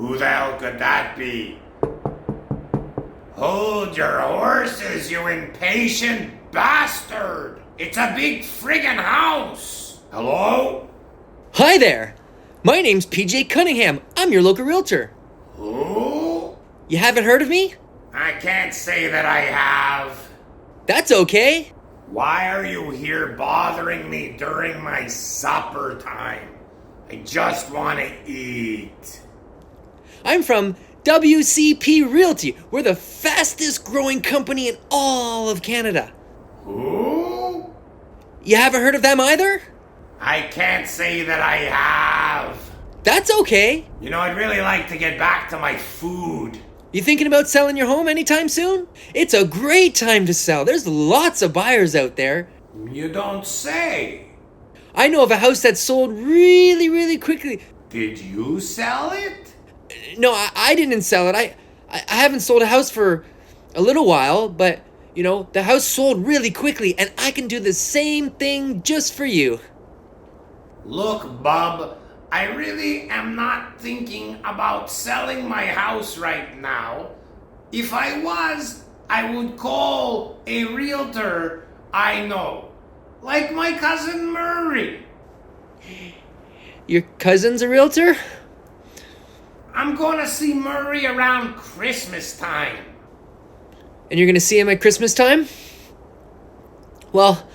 Who the hell could that be? Hold your horses, you impatient bastard! It's a big friggin' house! Hello? Hi there! My name's PJ Cunningham. I'm your local realtor. Who? You haven't heard of me? I can't say that I have. That's okay. Why are you here bothering me during my supper time? I just want to eat. I'm from WCP Realty. We're the fastest growing company in all of Canada. Who? You haven't heard of them either? I can't say that I have. That's okay. You know, I'd really like to get back to my food. You thinking about selling your home anytime soon? It's a great time to sell. There's lots of buyers out there. You don't say. I know of a house that sold really quickly. Did you sell it? No, I didn't sell it. I haven't sold a house for a little while, but, you know, the house sold really quickly, and I can do the same thing just for you. Look, bub, I really am not thinking about selling my house right now. If I was, I would call a realtor I know, like my cousin Murray. Your cousin's a realtor? I'm gonna see Murray around Christmas time. And you're gonna see him at Christmas time? Well,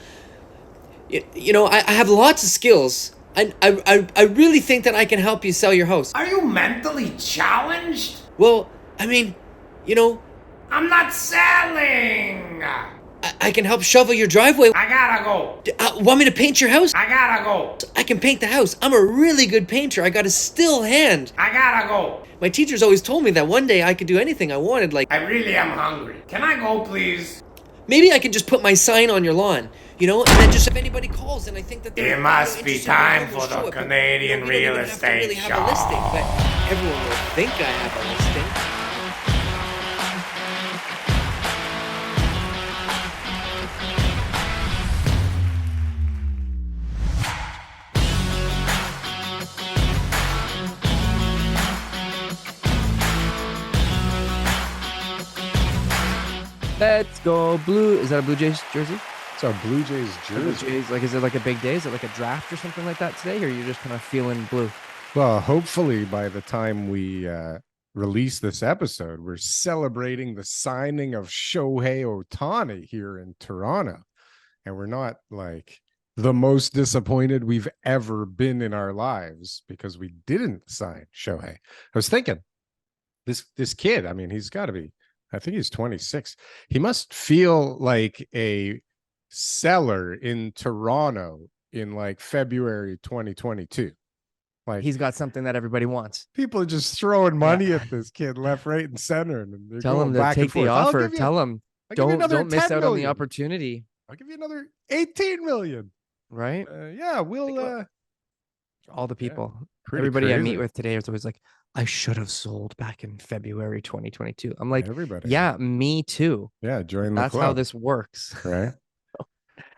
you know, I have lots of skills. I really think that I can help you sell your house. Are you mentally challenged? Well, I mean, you know, I'm not selling. I can help shovel your driveway. I gotta go. Want me to paint your house? I gotta go. I can paint the house. I'm a really good painter. I got a still hand. I gotta go. My teachers always told me that one day I could do anything I wanted, like... I really am hungry. Can I go, please? Maybe I could just put my sign on your lawn, you know, and then just if anybody calls and I think that they're... It must be time for the Canadian real estate show. Have a listing, but everyone will think I have a listing. Let's go blue. Is that a Blue Jays jersey? It's our Blue Jays jersey. Blue Jays, like, is it like a big day? Is it like a draft or something like that today? Or are you just kind of feeling blue? Well, hopefully by the time we release this episode, we're celebrating the signing of Shohei Ohtani here in Toronto. And we're not like the most disappointed we've ever been in our lives because we didn't sign Shohei. I was thinking, this kid, I mean, he's got to be, I think he's 26. He must feel like a seller in Toronto in like February 2022. Like, he's got something that everybody wants. people are just throwing money at this kid left, right, and center. And they're Tell going him to back take and forth. the offer. I'll Tell him give you don't another miss 10 out on the million. opportunity. I'll give you another 18 million. Right? Yeah, we'll All the people, pretty everybody I crazy. meet with today is always like, I should have sold back in February 2022. I'm like, everybody. yeah, me too. Yeah, join the That's club. how this works. Right.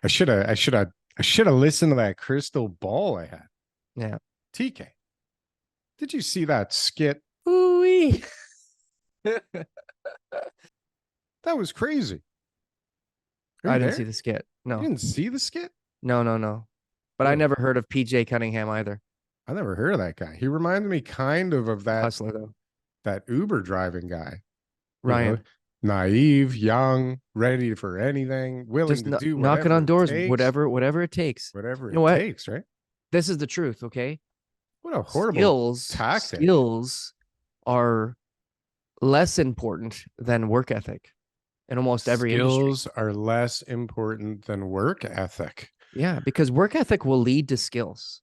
I should have listened to that crystal ball I had. Yeah. TK. Did you see that skit? Ooh-wee. That was crazy. Are you I didn't there? see the skit. No. You didn't see the skit? No. But I Oh. never heard of PJ Cunningham either. I never heard of that guy. He reminded me kind of that Hustler though. that Uber driving guy. You Ryan. know, naive, young, ready for anything, willing Just to do knocking whatever on it doors, takes, whatever it takes. whatever You know it what? takes, right? This is the truth, okay? What a horrible tactic. Skills are less important than work ethic in almost every industry. Skills are less important than work ethic. Yeah, because work ethic will lead to skills.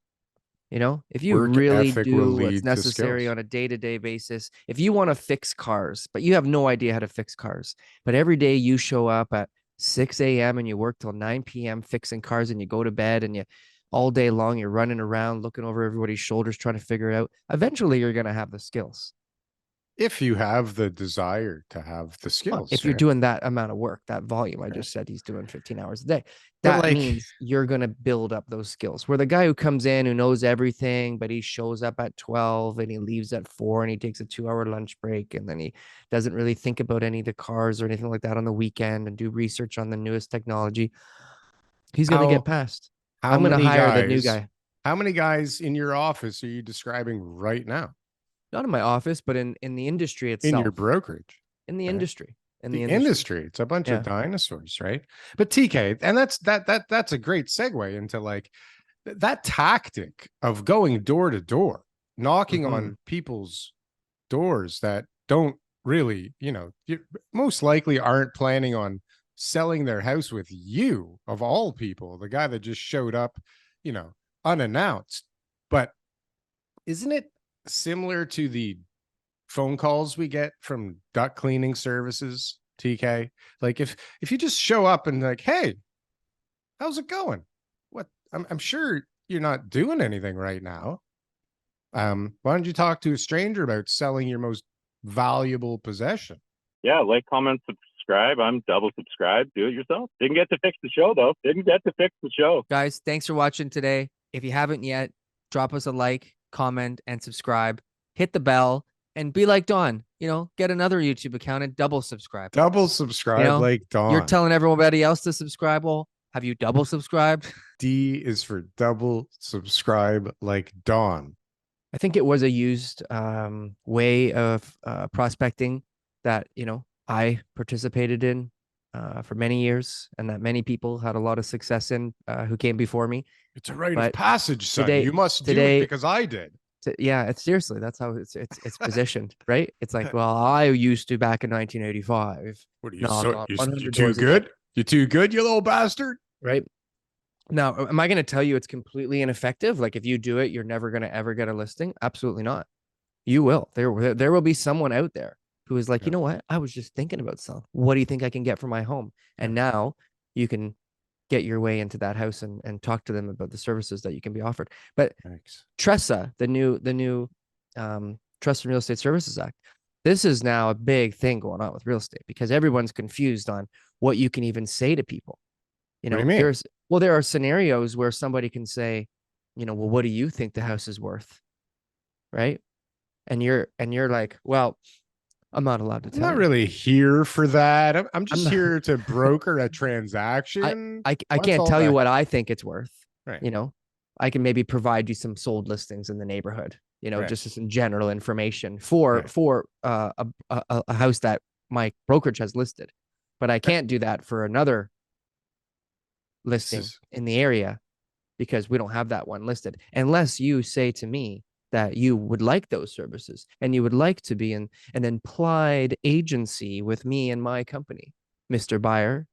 You know, if you Work really ethic will do lead what's to necessary skills. on a day-to-day basis, if you want to fix cars, but you have no idea how to fix cars, but every day you show up at 6 a.m. and you work till 9 p.m. fixing cars and you go to bed and you all day long, you're running around looking over everybody's shoulders trying to figure it out. Eventually, you're going to have the skills. if you have the desire to have the Well, skills. if you're right? doing that amount of work, that volume, I Right. just said he's doing 15 hours a day. But That like, means you're going to build up those skills. Where the guy who comes in, who knows everything, but he shows up at 12 and he leaves at 4 and he takes a 2-hour lunch break and then he doesn't really think about any of the cars or anything like that on the weekend and do research on the newest technology, he's going to get how passed. how I'm going to many hire the new guys guy. how many guys in your office are you describing right now Not in my office, but in the industry in your itself. brokerage? In the Right? industry. In The the industry. industry, it's a bunch Yeah. of dinosaurs, right? But TK, and that's a great segue into like that tactic of going door to door, knocking on people's doors that don't really, you most likely aren't planning on selling their house with you, of all people, the guy that just showed up, unannounced. But isn't it similar to the phone calls we get from duct cleaning services, TK? Like if you just show up and like, hey, how's it going? What I'm sure you're not doing anything right now. Why don't you talk to a stranger about selling your most valuable possession? Yeah, like, comment, subscribe. I'm double subscribed. Do it yourself. Didn't get to fix the show though. Didn't get to fix the show. Guys, thanks for watching today. If you haven't yet, drop us a like, comment, and subscribe. Hit the bell and be like Don. Get another YouTube account and double subscribe. Double subscribe like Dawn. You're telling everybody else to subscribe. Well, have you double subscribed? D is for double subscribe like Dawn. I think it was a used way of prospecting that, I participated in for many years and that many people had a lot of success in who came before me. It's a rite But of passage, son. today- You must do today- it because I did. Yeah, it's seriously, that's how it's positioned, right? It's like, well, I used to back in 1985, What are you, No, I'm not. you 100 too doors a day. good? You too good, you little bastard? right? Now, am I going to tell you it's completely ineffective? Like if you do it, you're never going to ever get a listing? Absolutely not. You will. There will be someone out there who is like, Yeah. you know what? I was just thinking about selling. What do you think I can get for my home? And now you can get your way into that house and talk to them about the services that you can be offered. But Thanks. TRESA, the new Trust and Real Estate Services Act, this is now a big thing going on with real estate because everyone's confused on what you can even say to people. What do you mean? There are scenarios where somebody can say, well, what do you think the house is worth? Right. And you're like, well, I'm not allowed to I'm tell not you. really here for that. I'm just not- here to broker a transaction. I What's can't all tell you that? what I think it's worth. Right. I can maybe provide you some sold listings in the neighborhood, Right. just some general information for Right. a house that my brokerage has listed. But I can't do that for another listing in the area because we don't have that one listed unless you say to me that you would like those services and you would like to be in an implied agency with me and my company. Mr. Buyer,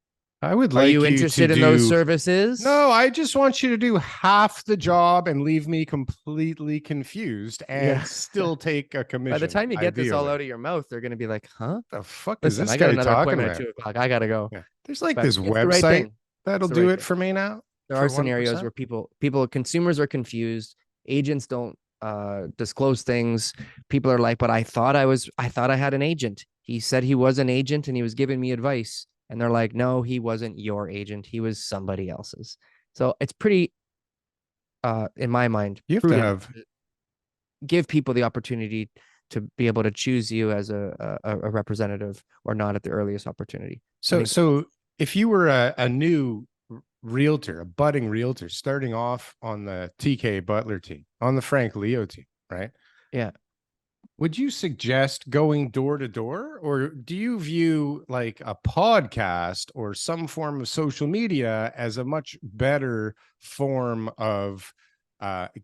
I would are like you to interested in those services? No, I just want you to do half the job and leave me completely confused and Yeah. still take a commission. By the time you get this all ideally. out of your mouth, they're going to be like, huh? The fuck Listen, is this I got guy another talking appointment about? at 2:00. I got to go. Yeah. There's like But this it's the right website thing. that'll It's the do right it thing. for me now. There for are scenarios 1%? where consumers are confused. Agents don't disclose things. People are like, but I thought I had an agent. He said he was an agent and he was giving me advice. And they're like, no, he wasn't your agent. He was somebody else's. So it's pretty, in my mind, You have to prudent have give people the opportunity to be able to choose you as a representative or not at the earliest opportunity. so if you were a new realtor, a budding realtor starting off on the TK Butler team, on the Frank Leo team, right? Yeah. Would you suggest going door to door, or do you view like a podcast or some form of social media as a much better form of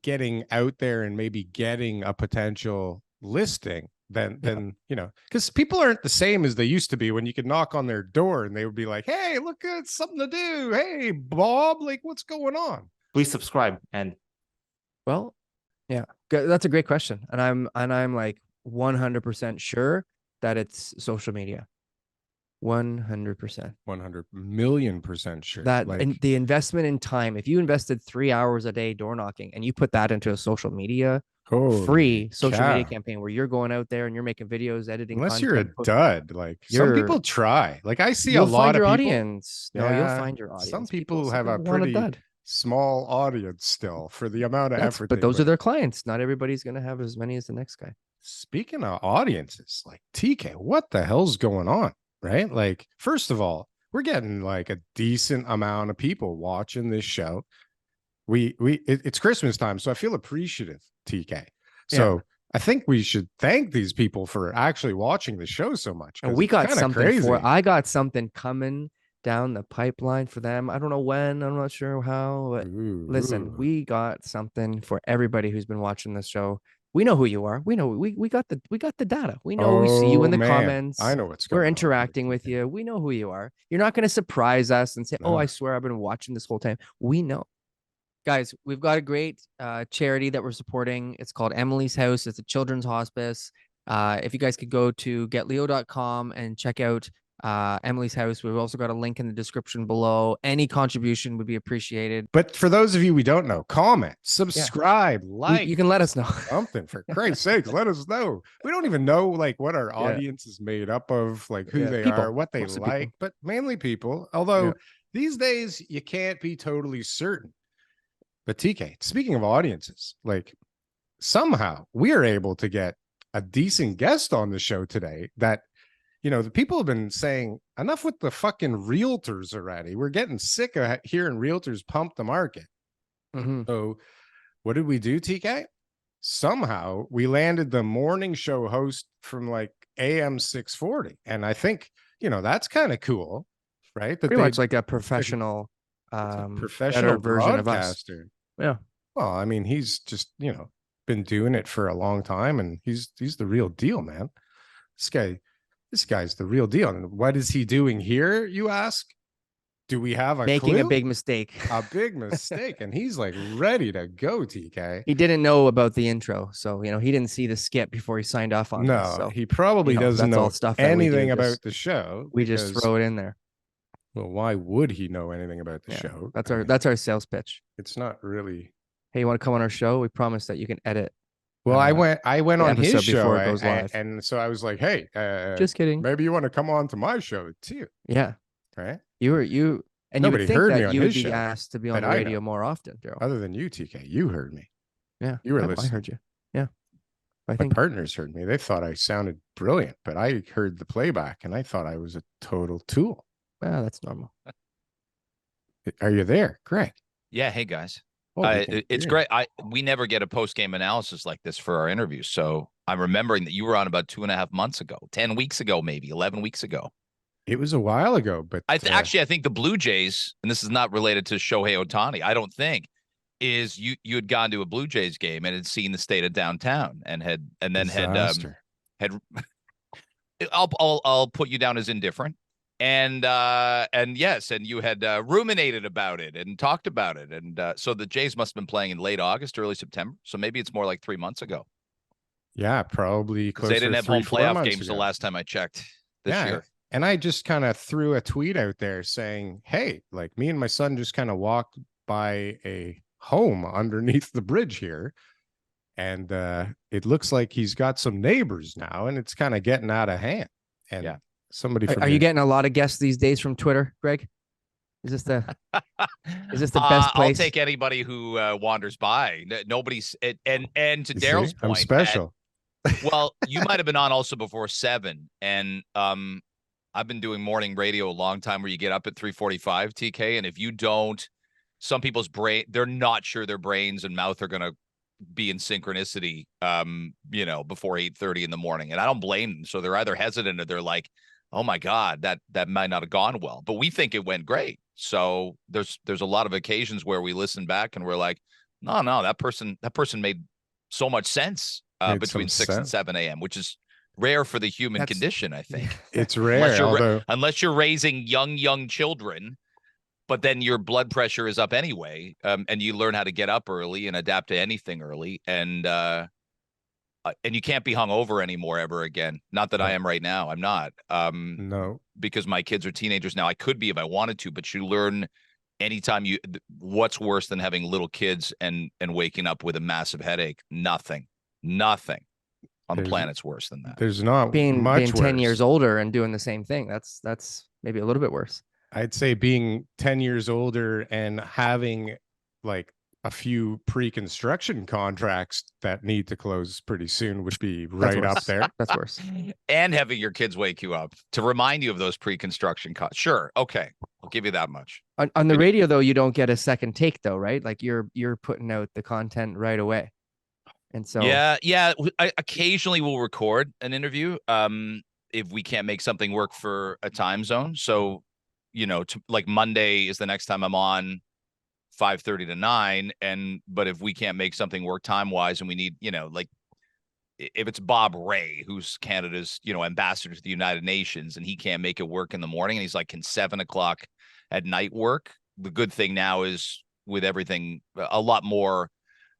getting out there and maybe getting a potential listing than because people aren't the same as they used to be when you could knock on their door and they would be like, hey, look, it's something to do. Hey, Bob, like what's going on? Please subscribe. And Well, yeah, that's a great question. And I'm like 100% sure that it's social media. 100%. 100,000,000% sure. That like, and the investment in time, if you invested 3 hours a day door knocking and you put that into a social media Holy free social media cow. campaign where you're going out there and you're making videos, editing Unless you're a content. dud, like some You're- people try. Like I see a You'll lot find of your people. audience. No, you'll Yeah, find your audience. some people some have a people want pretty dud. small audience still for the amount of effort. But they those put are their clients. Not everybody's going to have as many as the next guy. Speaking of audiences, like TK, what the hell's going on? Right? Like, first of all, we're getting like a decent amount of people watching this show. It's Christmas time, so I feel appreciative, TK. So I think we should thank these people for actually watching the show so much. And we got something crazy. I got something coming down the pipeline for them. I don't know when, I'm not sure how, but listen, we got something for everybody who's been watching this show. We know who you are. We know we got the data. We know we see you in the comments. I know what's going on. We're interacting with you. We know who you are. You're not going to surprise us and say, No. "Oh, I swear I've been watching this whole time." We know. Guys, we've got a great charity that we're supporting. It's called Emily's House. It's a children's hospice. If you guys could go to getleo.com and check out Emily's House. We've also got a link in the description below. Any contribution would be appreciated. But for those of you we don't know, comment, subscribe, like. You can let us know. Something, for Christ's sake, let us know. We don't even know like what our audience is made up of, like who they people. are, what they Mostly like, people. but mainly people. Although these days you can't be totally certain. But TK, speaking of audiences, like somehow we are able to get a decent guest on the show today that, you know, the people have been saying enough with the fucking realtors already. We're getting sick of hearing realtors pump the market. So what did we do, TK? Somehow we landed the morning show host from like AM 640. And I think, you know, that's kind of cool, right? That Pretty much like a professional professional version of us. broadcaster. Yeah. Well, I mean, he's just, you know, been doing it for a long time, and he's the real deal, man. This guy's the real deal. And what is he doing here, you ask? Do we have a Making clue? a big mistake. A big mistake, and he's like ready to go, TK. He didn't know about the intro, so you know he didn't see the skit before he signed off on this. So he probably doesn't that's know all stuff that anything we do. about the show. We just throw it in there. Well, why would he know anything about the show? That's our sales pitch. It's not really. Hey, you want to come on our show? We promise that you can edit. Well, I went on his show before it goes live. and so I was like, hey, just kidding. Maybe you want to come on to my show too. Yeah. Right. You and nobody you would think heard me that on you would his be show, asked to be on the that I radio know. more often, Darryl. Other than you, TK, you heard me. Yeah. You were I listening. heard you. Yeah. My partners heard me. They thought I sounded brilliant, but I heard the playback and I thought I was a total tool. Well, that's normal. Are you there, Greg? Yeah. Hey guys. Oh, it's great. We never get a post game analysis like this for our interviews. So I'm remembering that you were on about 2.5 months ago, 10 weeks ago, maybe 11 weeks ago. It was a while ago, but actually, I think the Blue Jays, and this is not related to Shohei Ohtani, I don't think, is you had gone to a Blue Jays game and had seen the state of downtown and had I'll put you down as indifferent. And yes, and you had ruminated about it and talked about it. And so the Jays must have been playing in late August, early September. So maybe it's more like 3 months ago. Yeah, probably closer. They didn't have home 3-4 playoff months games ago. the last time I checked this year. And I just kind of threw a tweet out there saying, hey, like me and my son just kind of walked by a home underneath the bridge here. And it looks like he's got some neighbors now, and it's kind of getting out of hand. And somebody Are you getting a lot of guests these days from Twitter, Greg? Is this the best place? I'll take anybody who wanders by. Nobody's and to Darryl's point, I'm special. Well, you might have been on also before 7, and I've been doing morning radio a long time where you get up at 3:45, TK, and if you don't, some people's brain, they're not sure their brains and mouth are going to be in synchronicity, before 8:30 in the morning, and I don't blame them. So they're either hesitant or they're like, oh my God, that might not have gone well, but we think it went great. So there's a lot of occasions where we listen back and we're like, no, that person made so much sense between 6 and 7 a.m., which is rare for the human condition, I think. It's rare, unless you're raising young children, but then your blood pressure is up anyway, and you learn how to get up early and adapt to anything early, and you can't be hungover anymore ever again. Not that I am right now. I'm not. No, because my kids are teenagers now. I could be if I wanted to, but you learn anytime what's worse than having little kids and waking up with a massive headache? Nothing. Nothing on the There's- planet's worse than that. There's not being much 10 years worse. older and doing the same thing. That's maybe a little bit worse. I'd say being 10 years older and having like a few pre-construction contracts that need to close pretty soon would be That's right up worse. there. That's worse. And having your kids wake you up to remind you of those pre-construction costs. Sure. Okay. I'll give you that much. On the radio though, you don't get a second take though, right? Like you're putting out the content right away. And so Yeah. I occasionally will record an interview if we can't make something work for a time zone. So, like Monday is the next time I'm on 5:30 to 9. But if we can't make something work time wise and we need, like if it's Bob Ray, who's Canada's, ambassador to the United Nations, and he can't make it work in the morning, and he's like, can 7 o'clock at night work? The good thing now is with everything, a lot more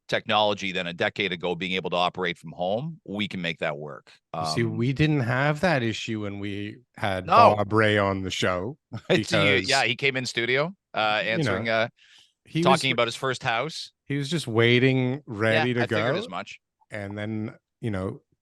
technology than a decade ago, being able to operate from home, we can make that work. See, we didn't have that issue when we had No. Bob Ray on the show. he Because, came in studio, answering, he talking was, about his first house. he was just waiting, ready I to figured go. as much. And then,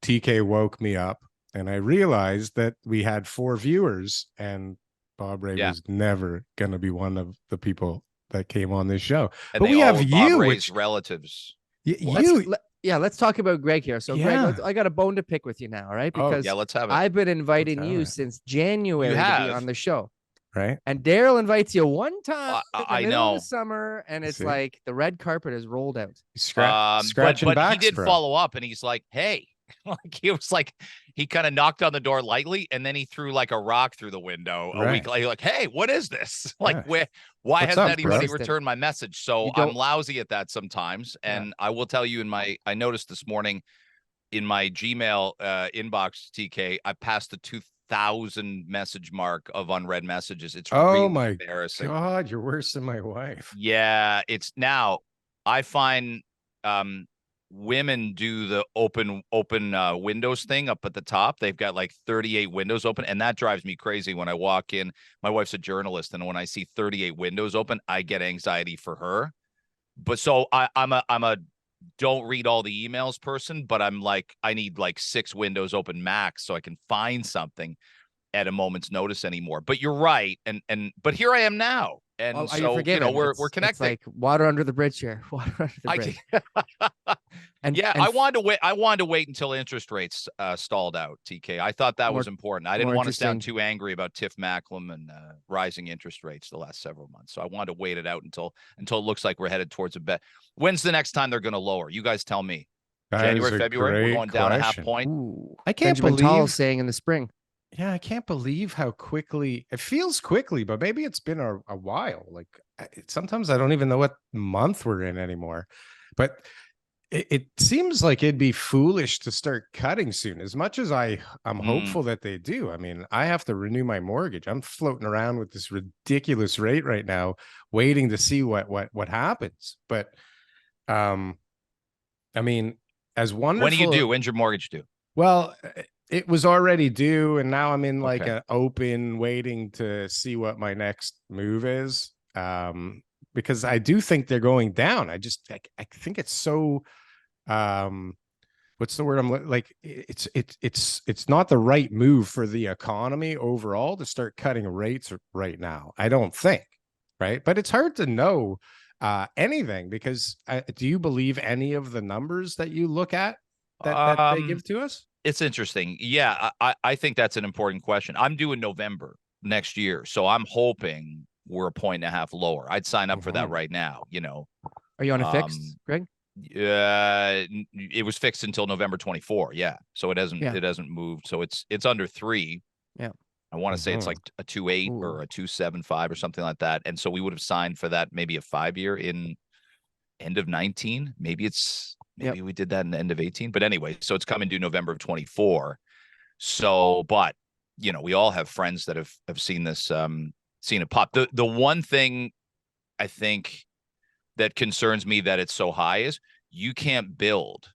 TK woke me up and I realized that we had 4 viewers and Bob Ray was never going to be one of the people that came on this show. And But they we all have were Bob you, Ray's which relatives. let's talk about Greg here. So Yeah. Greg, I got a bone to pick with you now, right? Oh, Because Yeah, let's have it. I've been inviting have you it. since January to be have. on the show. right? And Darryl invites you one time in I the middle know. of the summer, and it's See? like the red carpet is rolled out. Scratching but he backs, did bro. follow up, and he's like, "Hey," like he was like, he kind of knocked on the door lightly, and then he threw like a rock through the window a week Right. later. Like, "Hey, what is this? Like, Yeah. why What's hasn't up, anybody bro? returned my message?" So You I'm don't- lousy at that sometimes, and I will tell you, I noticed this morning in my Gmail inbox, TK, I passed the 2,000 message mark of unread messages. It's Oh really my embarrassing. God, you're worse than my wife. Yeah, it's now I find women do the open windows thing up at the top. They've got like 38 windows open, and that drives me crazy when I walk in. My wife's a journalist, and when I see 38 windows open, I get anxiety for her. But so I'm a don't read all the emails person, but I'm like, I need like 6 windows open max so I can find something at a moment's notice anymore. But you're right, but here I am now, and Well, so we're connected. It's like water under the bridge here. Water under the I bridge. and I wanted to wait until interest rates stalled out. TK, I thought that was important. I didn't more want to sound interesting. too angry about Tiff Macklem and rising interest rates the last several months. So I wanted to wait it out until it looks like we're headed towards a bet. When's the next time they're going to lower? You guys tell me. That January, is a February. We're great going down a half question. point. Ooh, I can't Benjamin Tall believe. saying in the spring. Yeah, I can't believe how quickly it feels quickly, but maybe it's been a while. Like sometimes I don't even know what month we're in anymore. But it seems like it'd be foolish to start cutting soon. As much as I'm hopeful that they do. I mean, I have to renew my mortgage. I'm floating around with this ridiculous rate right now, waiting to see what happens. But I mean, as wonderful. When do you do? When's your mortgage due? Well, it was already due, and now I'm in like Okay. an open waiting to see what my next move is. Because I do think they're going down. I think it's so what's the word like it's not the right move for the economy overall to start cutting rates right now. I don't think, right? But it's hard to know anything because do you believe any of the numbers that you look at that they give to us? It's interesting. Yeah, I think that's an important question. I'm due in November next year, so I'm hoping we're 1.5 lower. I'd sign up for that right now. Are you on a fixed, Greg? It was fixed until November 24. Yeah, so it hasn't moved. So it's under 3. Yeah, I want to say it's like a 2.8 Ooh. or a 2.75 or something like that. And so we would have signed for that maybe a 5-year in end of 19. Maybe we did that in the end of 18. But anyway, so it's coming due November of 24. So, but we all have friends that have seen this, seen it pop. The one thing I think that concerns me that it's so high is you can't build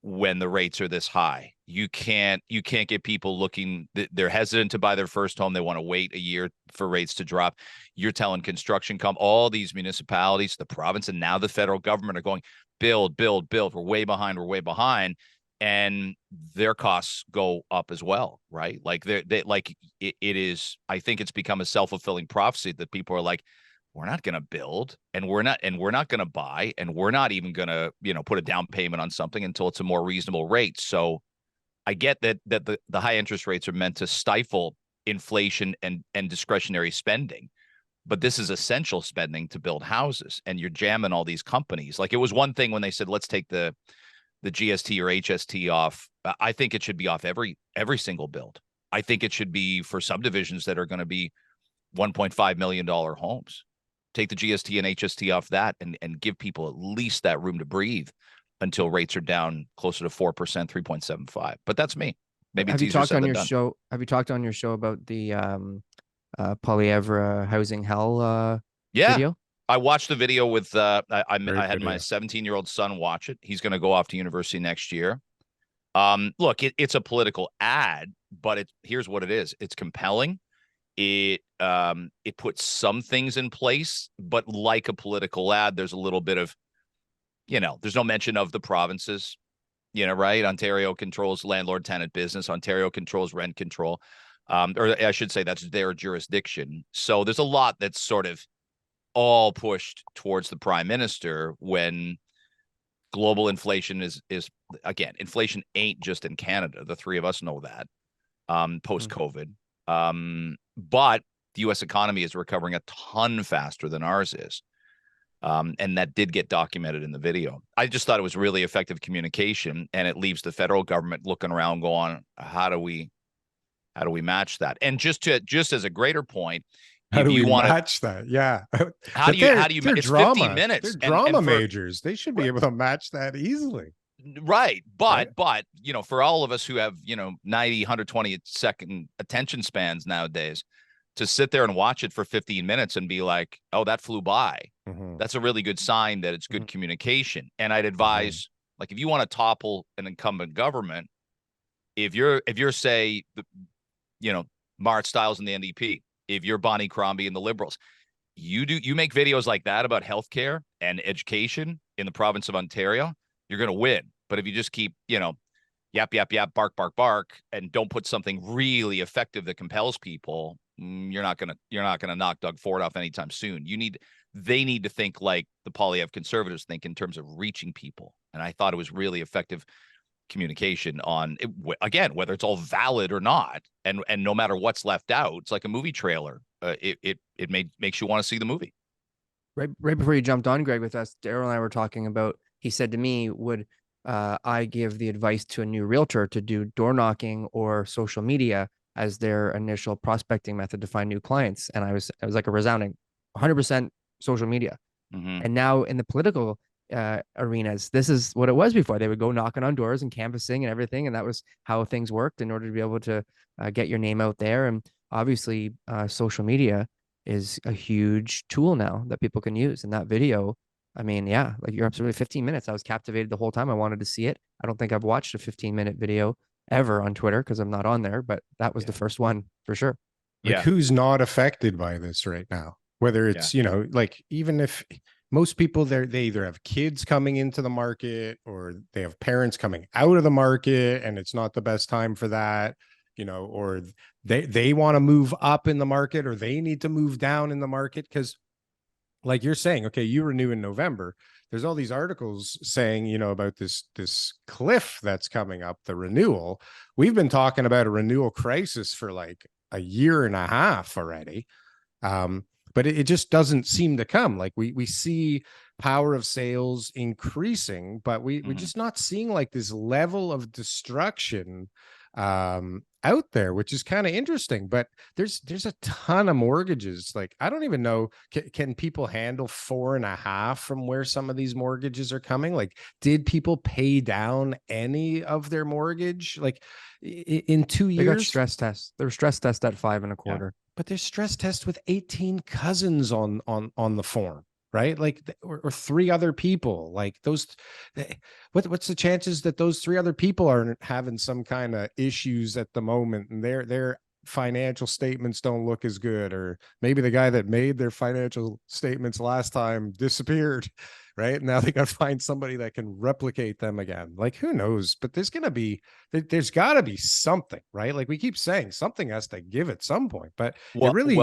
when the rates are this high. You can't get people looking, they're hesitant to buy their first home. They want to wait a year for rates to drop. You're telling construction all these municipalities, the province, and now the federal government are going, build. We're way behind. And their costs go up as well, right? Like it is, I think it's become a self-fulfilling prophecy that people are like, we're not going to build and we're not going to buy and we're not even going to, put a down payment on something until it's a more reasonable rate. So I get that the high interest rates are meant to stifle inflation and discretionary spending, but this is essential spending to build houses, and you're jamming all these companies. Like, it was one thing when they said, let's take the GST or HST off. I think it should be off every single build. I think it should be for subdivisions that are going to be $1.5 million homes. Take the GST and HST off that and give people at least that room to breathe until rates are down closer to 4%, 3.75. But that's me. Maybe it's easier said than done. Have you talked on your show about the Polyevra housing hell video? I watched the video with I had my video. 17-year-old son watch it. He's going to go off to university next year. Look, it's a political ad, but here's what it is. It's compelling. It puts some things in place, but like a political ad, there's a little bit of, there's no mention of the provinces, right? Ontario controls landlord-tenant business. Ontario controls rent control. Or I should say that's their jurisdiction. So there's a lot that's sort of all pushed towards the prime minister when global inflation is again, inflation ain't just in Canada. The three of us know that, post-COVID. But the U.S. economy is recovering a ton faster than ours is. And that did get documented in the video. I just thought it was really effective communication, and it leaves the federal government looking around going, how do we match that? And just as a greater point, how do we want match that? Yeah. How do you it's drama. 15 minutes. They're drama majors. They should be able to match that easily. Right. But, for all of us who have, 90, 120 second attention spans nowadays, to sit there and watch it for 15 minutes and be like, oh, that flew by. Mm-hmm. That's a really good sign that it's good communication. And I'd advise, like, if you want to topple an incumbent government, if you're say, Marit Stiles and the NDP, if you're Bonnie Crombie and the Liberals, you make videos like that about healthcare and education in the province of Ontario, you're going to win. But if you just keep, yap, bark, and don't put something really effective that compels people, you're not gonna knock Doug Ford off anytime soon. They need to think like the Polyev conservatives think in terms of reaching people. And I thought it was really effective communication on it, again, whether it's all valid or not, and no matter what's left out. It's like a movie trailer. It makes you want to see the movie. Right before you jumped on, Greg, with us, Darryl and I were talking about, he said to me, would I give the advice to a new realtor to do door knocking or social media as their initial prospecting method to find new clients? And I was like a resounding 100% social media. And now in the political arenas, this is what it was before. They would go knocking on doors and canvassing and everything, and that was how things worked in order to be able to get your name out there. And obviously social media is a huge tool now that people can use. And that video, I mean, yeah, like you're absolutely 15 minutes. I was captivated the whole time. I wanted to see it. I don't think I've watched a 15-minute video ever on Twitter because I'm not on there, but that was the first one for sure. Like, who's not affected by this right now? Whether it's, like, even if most people they either have kids coming into the market or they have parents coming out of the market and it's not the best time for that, or they want to move up in the market or they need to move down in the market. Because like you're saying, okay, you renew in November. There's all these articles saying, about this cliff that's coming up, the renewal. We've been talking about a renewal crisis for like a year and a half already. But it just doesn't seem to come. Like we see power of sales increasing, but we're just not seeing like this level of destruction out there, which is kind of interesting. But there's a ton of mortgages. Like, I don't even know, can people handle 4.5 from where some of these mortgages are coming? Like, did people pay down any of their mortgage? Like in 2 years? They got stress tests. They were stress test at 5.25. But there's stress tests with 18 cousins on the form, right? Like, or 3 other people. Like those, what's the chances that those 3 other people are having some kind of issues at the moment and they're financial statements don't look as good, or maybe the guy that made their financial statements last time disappeared, right? Now they got to find somebody that can replicate them again. Like, who knows? But there's got to be something, right? Like we keep saying, something has to give at some point, but it really,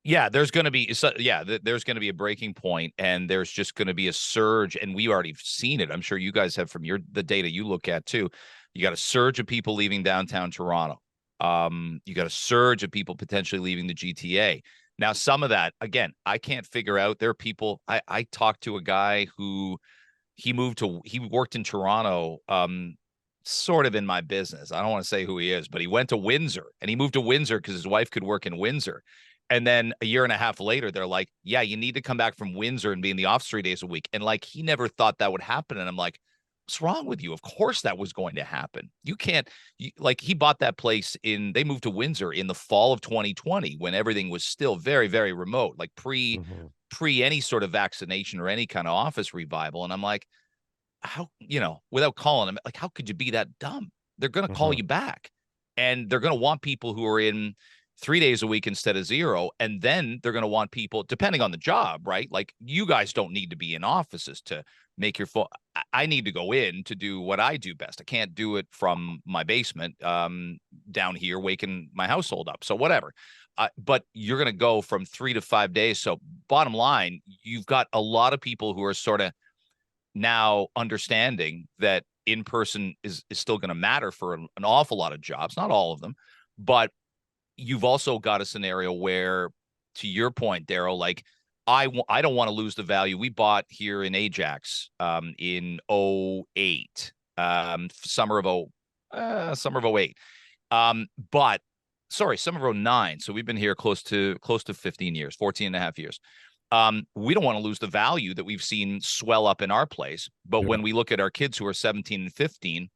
yeah, there's going to be there's going to be a breaking point, and there's just going to be a surge, and we already seen it. I'm sure you guys have from the data you look at too. You got a surge of people leaving downtown Toronto. You got a surge of people potentially leaving the GTA. Now, some of that, again, I can't figure out. There are people. I talked to a guy who he worked in Toronto, sort of in my business. I don't want to say who he is, but he went to Windsor, and he moved to Windsor because his wife could work in Windsor. And then a year and a half later, they're like, yeah, you need to come back from Windsor and be in the office 3 days a week. And like, he never thought that would happen. And I'm like, what's wrong with you? Of course that was going to happen. You can't, like, he bought that place they moved to Windsor in the fall of 2020 when everything was still very, very remote, like pre any sort of vaccination or any kind of office revival. And I'm like, how, without calling him, like, how could you be that dumb? They're going to call you back, and they're going to want people who are in 3 days a week instead of 0. And then they're going to want people, depending on the job, right? Like, you guys don't need to be in offices to make your phone. I need to go in to do what I do best. I can't do it from my basement down here, waking my household up. So whatever. But you're going to go from 3 to 5 days. So bottom line, you've got a lot of people who are sort of now understanding that in-person is still going to matter for an awful lot of jobs, not all of them, but you've also got a scenario where, to your point, Darryl, like I don't want to lose the value. We bought here in Ajax in 08, summer of 08. But sorry, summer of 09. So we've been here close to 15 years, 14 and a half years. We don't want to lose the value that we've seen swell up in our place. But when we look at our kids who are 17 and 15,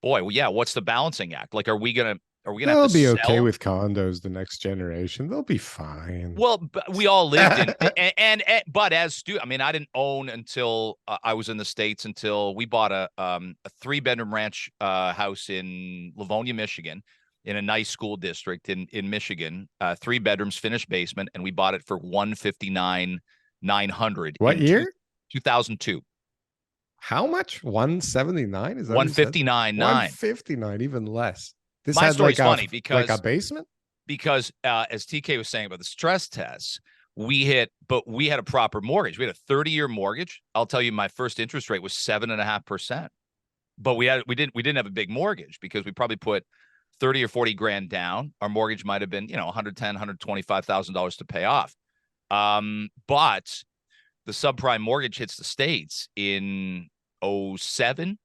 boy, well, yeah, what's the balancing act? Like, are we going to they'll have to be sell? okay with condos the next generation. They'll be fine. Well, but we all lived in, but as I mean, I didn't own until I was in the States, until we bought a 3-bedroom ranch house in Livonia, Michigan, in a nice school district in Michigan, 3 bedrooms, finished basement, and we bought it for $159,900. What year? 2002. How much? 179? Is that $159,900? 159, even less. This My story's like funny because like a basement. Because as TK was saying about the stress tests, we had a proper mortgage. We had a 30-year mortgage. I'll tell you, my first interest rate was 7.5%. But we didn't have a big mortgage because we probably put 30 or 40 grand down. Our mortgage might have been, $110,000, $125,000 to pay off. But the subprime mortgage hits the States in 07.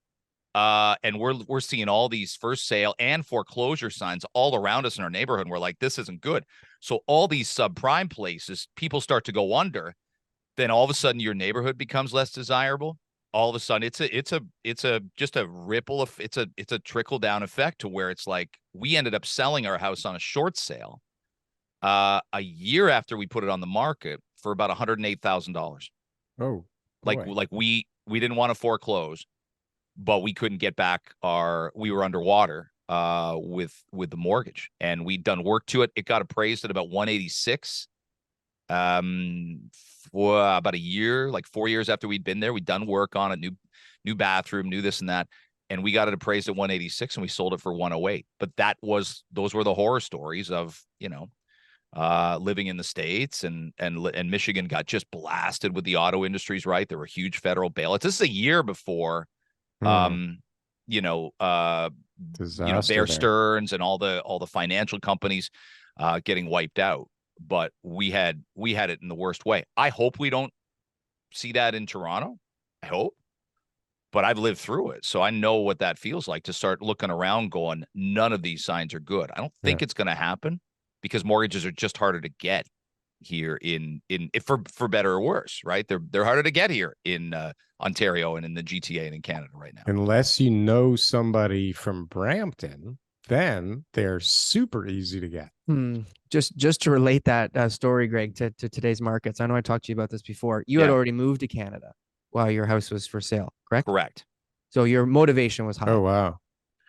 And we're seeing all these first sale and foreclosure signs all around us in our neighborhood. And we're like, this isn't good. So all these subprime places, people start to go under. Then all of a sudden your neighborhood becomes less desirable. All of a sudden it's just a ripple of, it's a trickle down effect to where it's like, we ended up selling our house on a short sale a year after we put it on the market for about $108,000. Oh, like we didn't want to foreclose, but we couldn't get back we were underwater with the mortgage, and we'd done work to it. It got appraised at about 186 for about a year, like 4 years after we'd been there. We'd done work on a new bathroom, new this and that, and we got it appraised at 186, and we sold it for 108. But those were the horror stories of living in the States, and Michigan got just blasted with the auto industries, right? There were huge federal bailouts. This is a year before Bear Stearns and all the financial companies getting wiped out. But we had it in the worst way. I hope we don't see that in Toronto. I hope. But I've lived through it, so I know what that feels like, to start looking around going, none of these signs are good. I don't think it's going to happen, because mortgages are just harder to get here for better or worse, right? They're harder to get here in Ontario and in the GTA and in Canada right now. Unless you know somebody from Brampton, then they're super easy to get. Just to relate that story, Greg, to today's markets. I know I talked to you about this before. You had already moved to Canada while your house was for sale, correct? Correct. So your motivation was high. Oh, wow.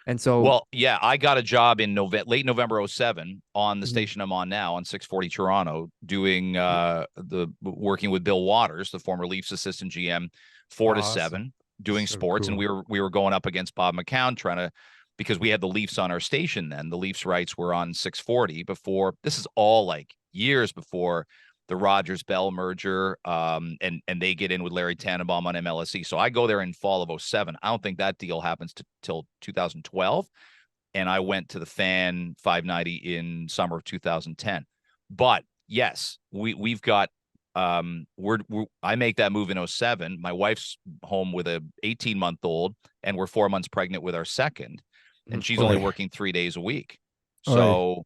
And so, Well, yeah, I got a job in late November 07 on the Mhm. station I'm on now on 640 Toronto, doing working with Bill Waters, the former Leafs assistant GM, 4 to Awesome. 7, doing So sports, and cool. we were going up against Bob McCown trying to, because we had the Leafs on our station then. The Leafs rights were on 640 before. This is all like years before the Rogers Bell merger, and they get in with Larry Tannenbaum on MLSE. So I go there in fall of 07. I don't think that deal happens till 2012. And I went to the Fan 590 in summer of 2010. But yes, we've got I make that move in 07. My wife's home with a 18-month-old, and we're 4 months pregnant with our second, and she's only Oy. working 3 days a week. Oy. So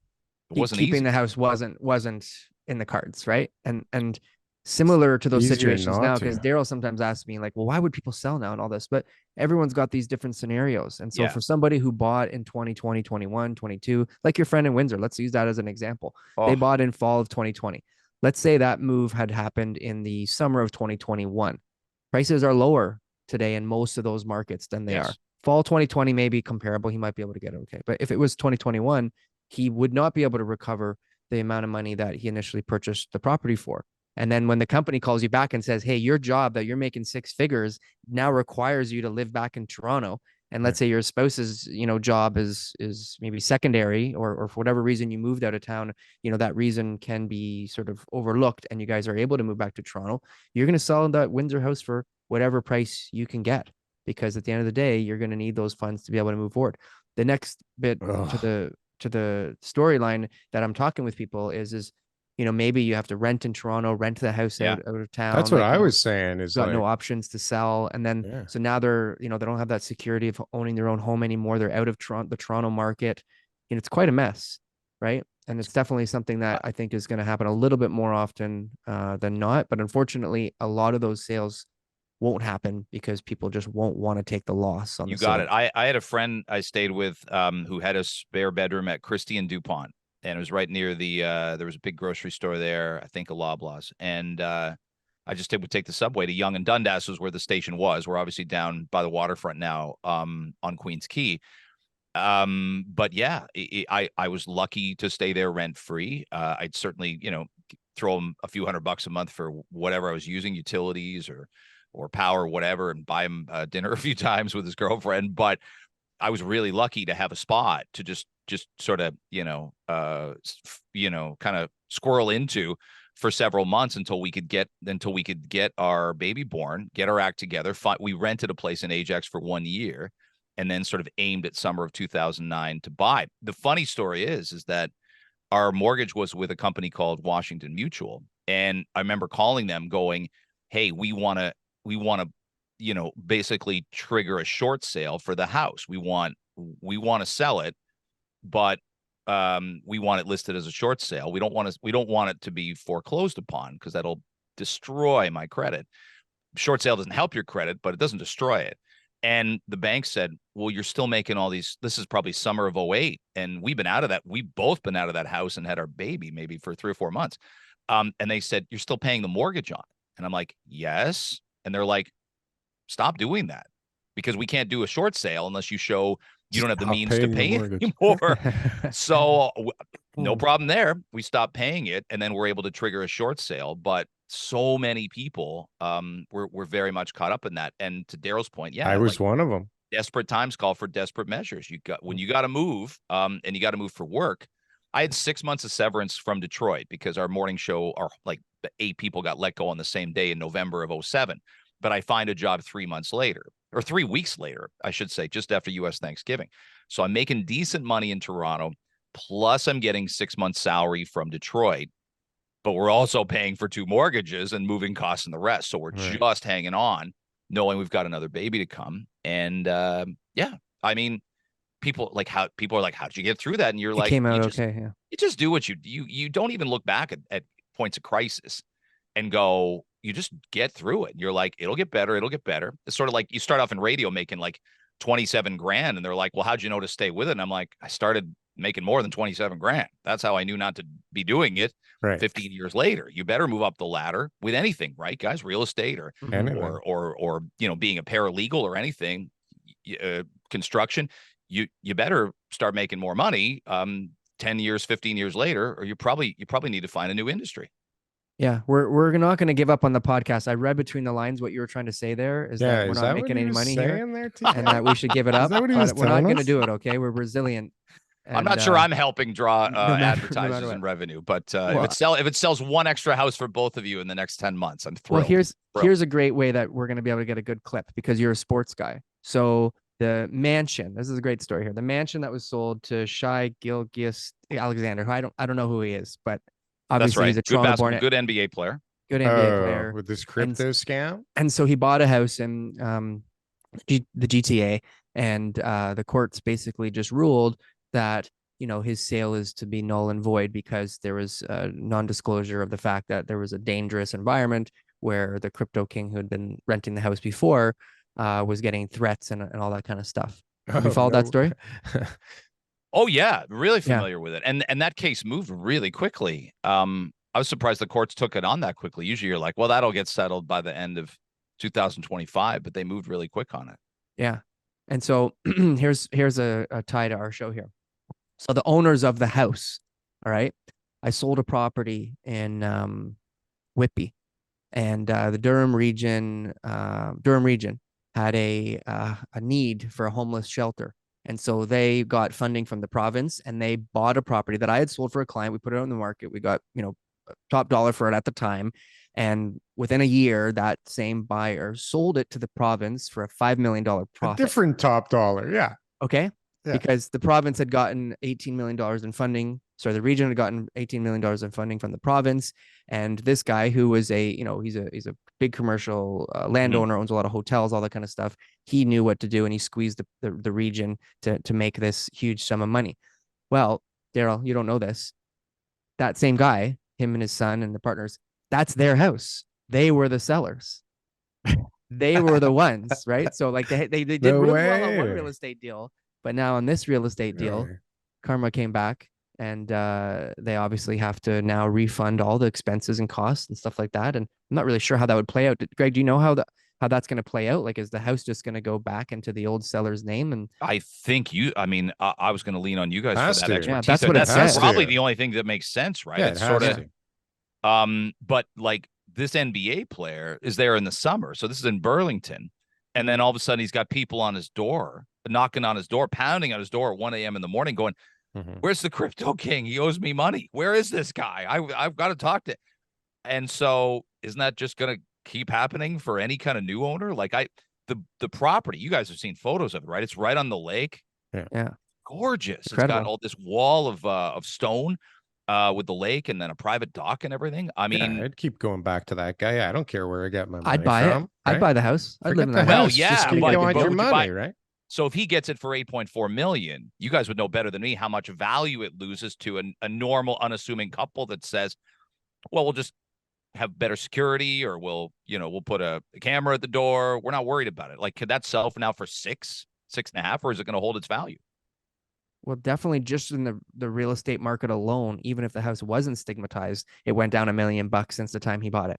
it wasn't keeping easy. the house wasn't in the cards, right? And similar to those Easier situations not now, to. because Darryl sometimes asks me like, well, why would people sell now and all this? But everyone's got these different scenarios. And so Yeah. for somebody who bought in 2020, 21, 22, like your friend in Windsor, let's use that as an example. They Oh. bought in fall of 2020. Let's say that move had happened in the summer of 2021. Prices are lower today in most of those markets than they Yes. are. Fall 2020 may be comparable. He might be able to get it okay. But if it was 2021, he would not be able to recover the amount of money that he initially purchased the property for. And then when the company calls you back and says, hey, your job that you're making 6 figures now requires you to live back in Toronto. And let's say your spouse's, job is maybe secondary, or for whatever reason you moved out of town, that reason can be sort of overlooked and you guys are able to move back to Toronto. You're going to sell that Windsor house for whatever price you can get, because at the end of the day, you're going to need those funds to be able to move forward. The next bit to the storyline that I'm talking with people is maybe you have to rent in Toronto, rent the house out of town. That's what like, I was saying. Is got like, no options to sell, and then Yeah. so now they're they don't have that security of owning their own home anymore. They're out of the Toronto market. It's quite a mess, right? And it's definitely something that I think is going to happen a little bit more often than not. But unfortunately, a lot of those sales won't happen because people just won't want to take the loss on You the got sale. it. I had a friend I stayed with who had a spare bedroom at Christie and DuPont, and it was right near the there was a big grocery store there, I think a Loblaws, and I just would take the subway to Yonge and Dundas, was where the station was. We're obviously down by the waterfront now, on Queens Quay. But yeah, I was lucky to stay there rent free. I'd certainly throw him a few $100 a month for whatever I was using, utilities or power, whatever, and buy him dinner a few times with his girlfriend. But I was really lucky to have a spot to just sort of kind of squirrel into for several months until we could get our baby born, get our act together. We rented a place in Ajax for 1 year, and then sort of aimed at summer of 2009 to buy. The funny story is that our mortgage was with a company called Washington Mutual, and I remember calling them, going, "Hey, we want to." Basically trigger a short sale for the house. We want to sell it, but we want it listed as a short sale. We don't want it to be foreclosed upon, because that'll destroy my credit. Short sale doesn't help your credit, but it doesn't destroy it. And the bank said, well, you're still making all these. This is probably summer of 08. And we've been out of that. We've both been out of that house and had our baby maybe for 3 or 4 months. And they said, you're still paying the mortgage on it. And I'm like, yes. And they're like, stop doing that, because we can't do a short sale unless you show you don't have the Stop means to paying the pay it mortgage. anymore. So no problem there. We stopped paying it, and then we're able to trigger a short sale. But so many people were very much caught up in that. And to Darryl's point, yeah, I was one of them. desperate times call for desperate measures. When you got to move, and you got to move for work. I had 6 months of severance from Detroit because our morning show, like 8 people got let go on the same day in November of 07. But I find a job 3 months later, or 3 weeks later, I should say, just after U.S. Thanksgiving. So I'm making decent money in Toronto, plus I'm getting 6 months salary from Detroit, but we're also paying for 2 mortgages and moving costs and the rest. So we're just hanging on, knowing we've got another baby to come. And yeah, I mean, people are like, how did you get through that? And you're like, came out okay. Yeah. You just do what you don't even look back at points of crisis and go, you just get through it. You're like, it'll get better. It'll get better. It's sort of like you start off in radio making like 27 grand, and they're like, well, how'd you know to stay with it? And I'm like, I started making more than 27 grand. That's how I knew not to be doing it. 15 years later. You better move up the ladder with anything, right, guys? Real estate or being a paralegal or anything, construction. you better start making more money 10 years, 15 years later, or you probably need to find a new industry. Yeah, we're not going to give up on the podcast. I read between the lines what you were trying to say there is Yeah, that we're is not that what making he any was money here saying there, and that we should give it up. that what he was But we're not telling going to us? do it. Okay, we're resilient. I'm not And, sure I'm helping draw no matter advertisers what. and revenue, but Well, if it sells one extra house for both of you in the next 10 months, I'm Well, thrilled. here's a great way that we're going to be able to get a good clip because you're a sports guy. So the mansion, this is a great story here. The mansion that was sold to Shai Gilgeous Alexander, who I don't know who he is, but That's obviously right. he's a Good Toronto basketball, born, good NBA player. good NBA player. With this And- crypto scam? And so he bought a house in the GTA, and the courts basically just ruled that his sale is to be null and void because there was a non-disclosure of the fact that there was a dangerous environment where the crypto king who had been renting the house before was getting threats and all that kind of stuff. Have you followed that story? Oh yeah, really familiar with it. And that case moved really quickly. I was surprised the courts took it on that quickly. Usually you're like, well, that'll get settled by the end of 2025, but they moved really quick on it. Yeah. And so here's a tie to our show here. So the owners of the house, all right, I sold a property in Whitby, and the Durham region had a need for a homeless shelter. And so they got funding from the province and they bought a property that I had sold for a client. We put it on the market. We got, top dollar for it at the time. And within a year, that same buyer sold it to the province for a $5 million A profit. different top dollar. Yeah. Okay. Yeah. Because the province had gotten $18 million in funding. Sorry, the region had gotten $18 million in funding from the province. And this guy who was he's a big commercial landowner, owns a lot of hotels, all that kind of stuff. He knew what to do and he squeezed the region to make this huge sum of money. Well, Darryl, you don't know this. That same guy, him and his son and the partners, that's their house. They were the sellers. They were the ones, right? So like they did No really well on one way. real estate deal, but now on this real estate deal, Really? karma came back and they obviously have to now refund all the expenses and costs and stuff like that. And I'm not really sure how that would play out. Greg, do you know how that's going to play out? Like, is the house just going to go back into the old seller's name? And I think I was going to lean on you guys Has for that to. expertise. Yeah, that's what it That's says. probably the only thing that makes sense, right? Yeah, It's it sort has of, to. but like this NBA player is there in the summer. So this is in Burlington. And then all of a sudden he's got people on his door, knocking on his door, pounding on his door at 1 a.m. in the morning going, where's the crypto king? He owes me money. Where is this guy? I've got to talk to. And so isn't that just going to keep happening for any kind of new owner? Like the property, you guys have seen photos of it, right? It's right on the lake. Yeah. Gorgeous. Incredible. It's got all this wall of stone with the lake and then a private dock and everything. I mean, Yeah, I'd keep going back to that guy. I don't care where I get my money I'd buy from. it. I'd buy the house. I'd Forget live in the that Well, house. yeah, Just keep but- going but with your would you money, buy- right? so if he gets it for 8.4 million, you guys would know better than me how much value it loses to a normal, unassuming couple that says, well, we'll just have better security or we'll put a camera at the door. We're not worried about it. Like, could that sell for now for 6.5, or is it going to hold its value? Well, definitely just in the real estate market alone, even if the house wasn't stigmatized, it went down $1 million since the time he bought it.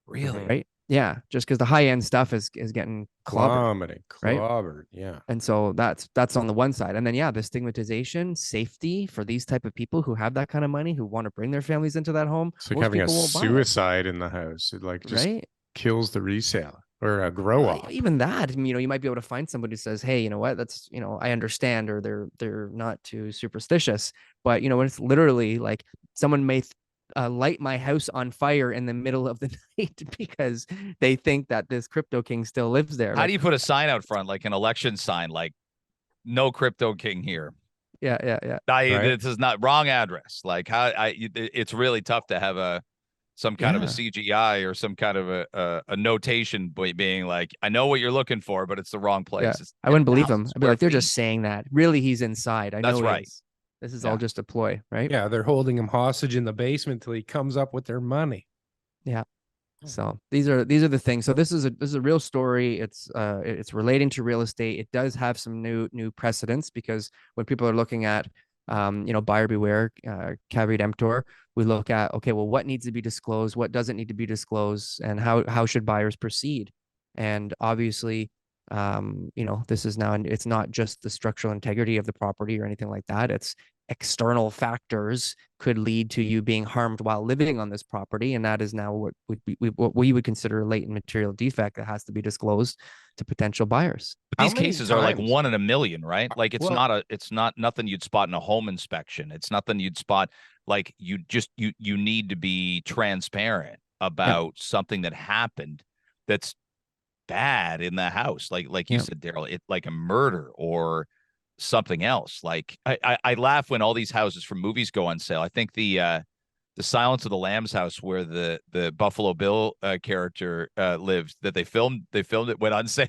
Really? Right? Yeah. Just because the high end stuff is getting clobbered. Clobbered. Yeah. And so that's on the one side. And then the stigmatization, safety for these type of people who have that kind of money, who want to bring their families into that home. It's like most having a people won't buy it, suicide in the house. It like just right? kills the resale or a grow off. Even that, you might be able to find somebody who says, hey, you know what, that's, I understand, or they're not too superstitious, but when it's literally like someone may light my house on fire in the middle of the night because they think that this crypto king still lives there. How do you put a sign out front, like an election sign, like no crypto king here? Yeah. This is not wrong address. Like it's really tough to have some kind of a CGI or some kind of a notation being like, I know what you're looking for, but it's the wrong place. Yeah. It's I wouldn't believe 10,000 them. I'd be like, they're square just saying that. Really, he's inside. I That's know he right. is. This is all just a ploy, right? Yeah, they're holding him hostage in the basement till he comes up with their money. Yeah. So these are the things. So this is a real story. It's relating to real estate. It does have some new precedents because when people are looking at buyer beware, caveat emptor, we look at, okay, well, what needs to be disclosed, what doesn't need to be disclosed, and how should buyers proceed? And obviously, You know, this is now, and it's not just the structural integrity of the property or anything like that. It's external factors could lead to you being harmed while living on this property, and that is now what what we would consider a latent material defect that has to be disclosed to potential buyers. But How these many cases are like times? 1 in a million, right? Like it's Well- not nothing you'd spot in a home inspection. It's nothing you'd spot. Like you need to be transparent about something that happened that's bad in the house. Like you Yeah. said, Darryl, it like a murder or something else. Like I laugh when all these houses from movies go on sale. I think the Silence of the Lambs house where the Buffalo Bill character lives, that they filmed it, went on sale.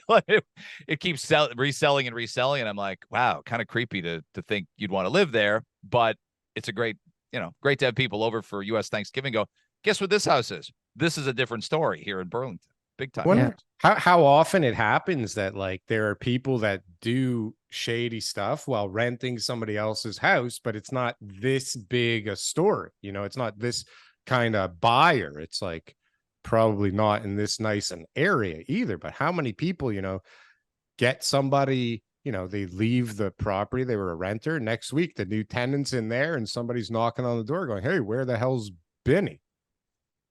It keeps reselling and reselling, and I'm like, wow, kind of creepy to think you'd want to live there, but it's a great to have people over for U.S. Thanksgiving. Go, guess what this house is? This is a different story here in Burlington, big time. Wonder how often it happens that like there are people that do shady stuff while renting somebody else's house, but it's not this big a story. You know, it's not this kind of buyer. It's like probably not in this nice an area either. But how many people, you know, get somebody, you know, they leave the property, they were a renter. Next week, the new tenant's in there and somebody's knocking on the door going, hey, where the hell's Benny?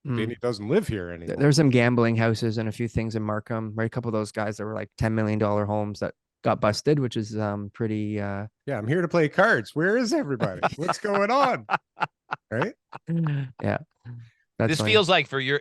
Benny doesn't live here anymore. There's some gambling houses and a few things in Markham, right? A couple of those guys that were like $10 million homes that got busted, which is pretty Yeah, I'm here to play cards. Where is everybody? What's going on? Right? Yeah. That's This funny. feels like for your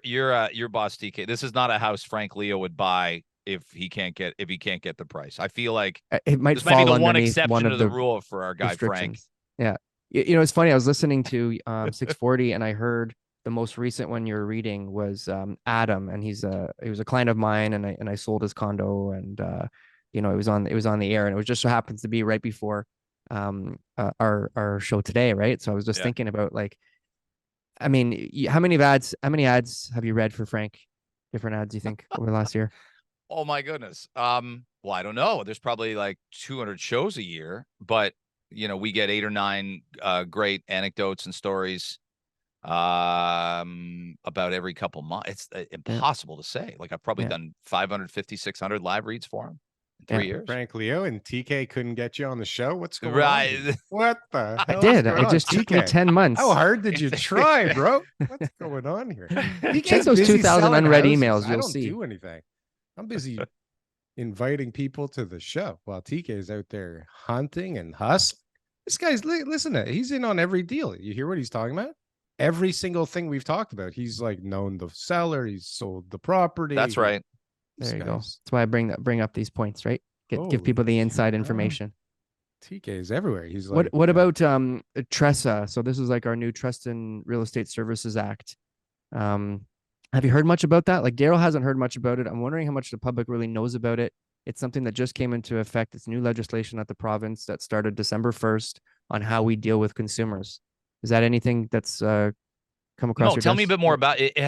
boss TK. This is not a house Frank Leo would buy if he can't get the price. I feel like It might this might be fall the one underneath exception one to of the the rule for our guy Frank. restrictions. Yeah. You know, it's funny. I was listening to 640 and I heard the most recent one you were reading was Adam, and he was a client of mine, and I sold his condo, and you know, it was on the air, and it was just so happens to be right before our show today, right? So I was just thinking about, like, I mean, how many ads have you read for Frank? Different ads, you think, over the last year? Oh my goodness. Well, I don't know. There's probably like 200 shows a year, but you know, we get 8 or 9 great anecdotes and stories about every couple months. It's impossible to say. Like I've probably done 550, 600 live reads for him in 3 years. Frank Leo and TK couldn't get you on the show. What's going on? Right. What the I hell did. is going It just on? took me TK, 10 months. How hard did you try, bro? What's going on here? TK's Check those busy 2,000 selling unread houses. emails. I You'll don't see. do anything. I'm busy inviting people to the show while TK is out there hunting and hustling. This guy's, listen to it. He's in on every deal. You hear what he's talking about? Every single thing we've talked about. He's like known the seller. He's sold the property. That's right. There you go. That's why I bring up these points, right? Give Holy people the inside cow. information. TK is everywhere. He's like, What about Tressa? So this is like our new Trust in Real Estate Services Act. Have you heard much about that? Like, Darryl hasn't heard much about it. I'm wondering how much the public really knows about it. It's something that just came into effect. It's new legislation at the province that started December 1st on how we deal with consumers. Is that anything that's come across? No, tell me a bit more about it. It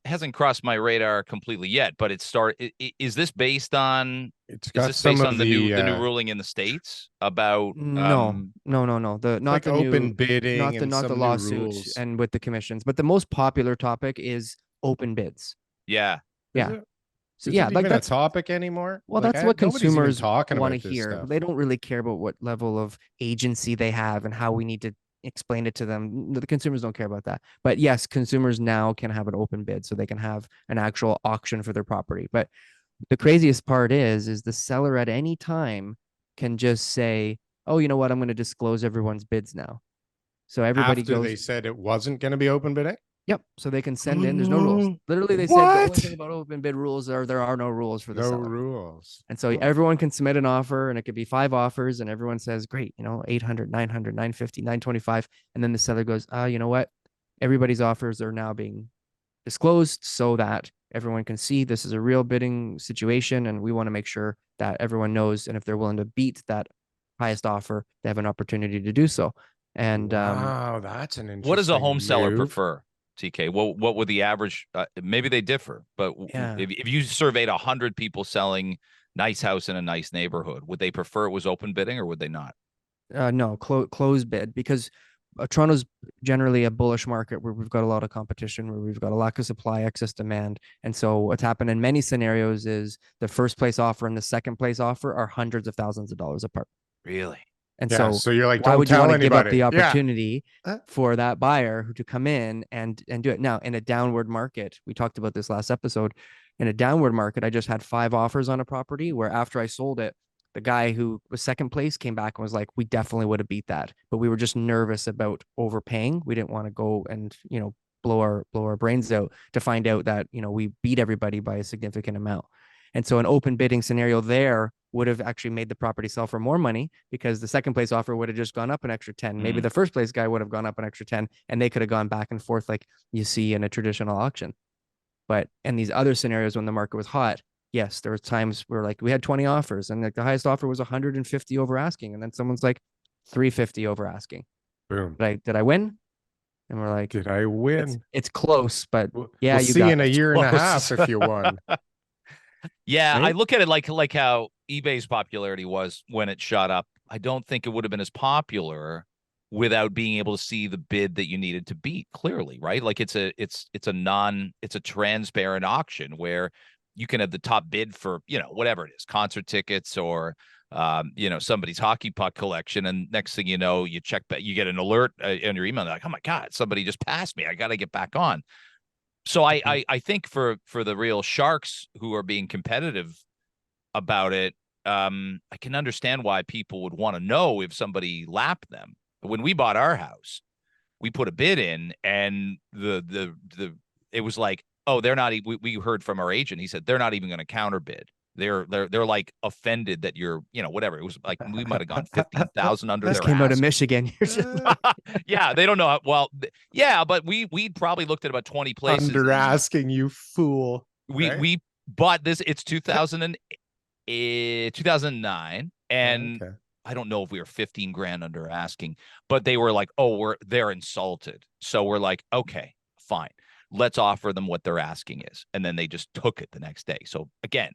hasn't crossed my radar completely yet, but is this based on it's got some based of on the new ruling in the States about no. The not like the open new, bidding, not the and not the some new lawsuit rules. and with the commissions, but the most popular topic is open bids. Yeah. Yeah. Is So it yeah, even like a that's topic anymore? well, Like, that's what nobody's even consumers talking want to about this hear. stuff. They don't really care about what level of agency they have and how we need to explain it to them. The consumers don't care about that. But yes, consumers now can have an open bid, so they can have an actual auction for their property. But the craziest part is the seller at any time can just say, "Oh, you know what? I'm going to disclose everyone's bids now." So everybody After goes. they said it wasn't going to be open bidding. Yep. So they can send in. There's no rules. Literally, they said the only What? thing about open bid rules are there are no rules for the No seller. rules. And so everyone can submit an offer, and it could be 5 offers, and everyone says, great, 800, 900, 950, 925. And then the seller goes, you know what? Everybody's offers are now being disclosed so that everyone can see this is a real bidding situation. And we want to make sure that everyone knows. And if they're willing to beat that highest offer, they have an opportunity to do so. And wow, that's an interesting. What does a home seller move. prefer, TK? What would the average? Maybe they differ, but Yeah. if you surveyed 100 people selling nice house in a nice neighborhood, would they prefer it was open bidding or would they not? No, close bid, because Toronto's generally a bullish market where we've got a lot of competition, where we've got a lack of supply, excess demand. And so what's happened in many scenarios is the first place offer and the second place offer are hundreds of thousands of dollars apart. Really? And Yeah, so so you're like, why don't would you tell want to give up anybody. the Yeah. opportunity for that buyer to come in and do it? Now, in a downward market, we talked about this last episode. In a downward market, I just had 5 offers on a property where after I sold it, the guy who was second place came back and was like, we definitely would have beat that, but we were just nervous about overpaying. We didn't want to go and, blow our brains out to find out that, we beat everybody by a significant amount. And so an open bidding scenario there would have actually made the property sell for more money because the second place offer would have just gone up an extra 10. Maybe the first place guy would have gone up an extra 10 and they could have gone back and forth like you see in a traditional auction. But in these other scenarios when the market was hot, yes, there was times where like we had 20 offers and like the highest offer was 150 over asking. And then someone's like 350 over asking. Boom. Did I win? And we're like, Did I win? It's close, but yeah, we'll you see got in a it. year and a Close. half if you won. Yeah, Right? I look at it like how eBay's popularity was when it shot up. I don't think it would have been as popular without being able to see the bid that you needed to beat clearly, right? Like it's a transparent auction where you can have the top bid for, whatever it is, concert tickets or somebody's hockey puck collection, and next thing you know, you check back, you get an alert on your email, like, oh my God, somebody just passed me. I got to get back on. So I think for the real sharks who are being competitive about it, I can understand why people would want to know if somebody lapped them. When we bought our house, we put a bid in, and it was like, oh, they're not. We heard from our agent. He said they're not even going to counter bid. They're like offended that you're, whatever. It was like we might have gone 15,000 under This their came out of ask. Michigan. You're just Yeah, they don't know. Well, yeah, but we probably looked at about 20 places. Under asking, you fool. Right? We bought this. It's 2009, and Okay. I don't know if we were 15 grand under asking, but they were like, oh, they're insulted. So we're like, okay, fine. Let's offer them what their asking is. And then they just took it the next day. So again,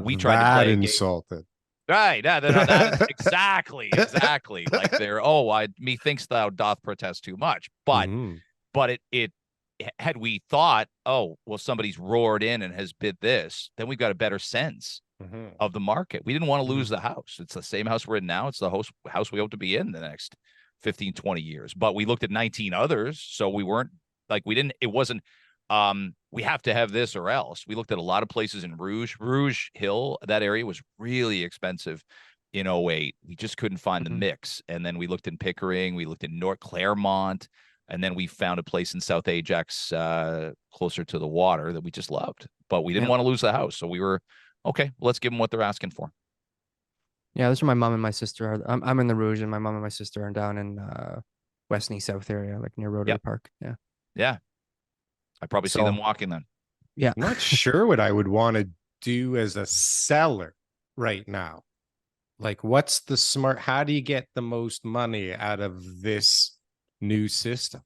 we tried to play insulted. Right. Yeah, they're not that exactly. Like they're, methinks thou doth protest too much. But it had we thought, oh, well, somebody's roared in and has bid this, then we've got a better sense of the market. We didn't want to lose the house. It's the same house we're in now. It's the house we hope to be in the next 15, 20 years. But we looked at 19 others. So we weren't like, it wasn't, we have to have this or else. We looked at a lot of places in Rouge Hill. That area was really expensive in 08. We just couldn't find the mix. And then we looked in Pickering, we looked in North Claremont, and then we found a place in South Ajax, closer to the water, that we just loved, but we didn't want to lose the house. So we were, okay, let's give them what they're asking for. Yeah, those are my mom and my sister. I'm in the Rouge, and my mom and my sister are down in West and East South area, like near Rotary Park. Yeah. Yeah. I probably see them walking then. Yeah. I'm not sure what I would want to do as a seller right now. Like, what's the how do you get the most money out of this new system?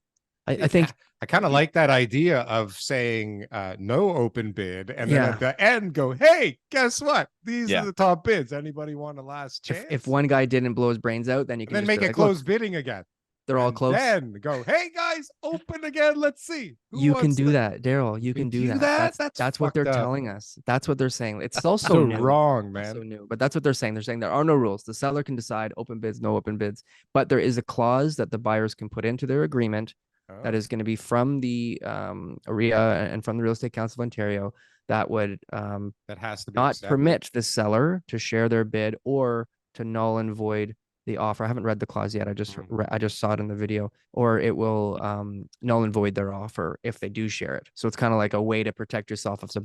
I think I kind of like that idea of saying no open bid, and then at the end go, hey, guess what? These are the top bids. Anybody want a last chance? if one guy didn't blow his brains out, then you can then just make it closed bidding again. They're all close. Then go, hey guys, open again. Let's see. You can do that, Daryl. You can do that. That's what they're telling us. That's what they're saying. It's also so new. wrong, man. So new, but that's what they're saying. They're saying there are no rules. The seller can decide open bids, no open bids, but there is a clause that the buyers can put into their agreement that is going to be from the AREA and from the Real Estate Council of Ontario that would that has to be not accepted. permit the seller to share their bid or to null and void the offer. I haven't read the clause yet. I just saw it in the video. Or it will null and void their offer if they do share it. So it's kind of like a way to protect yourself as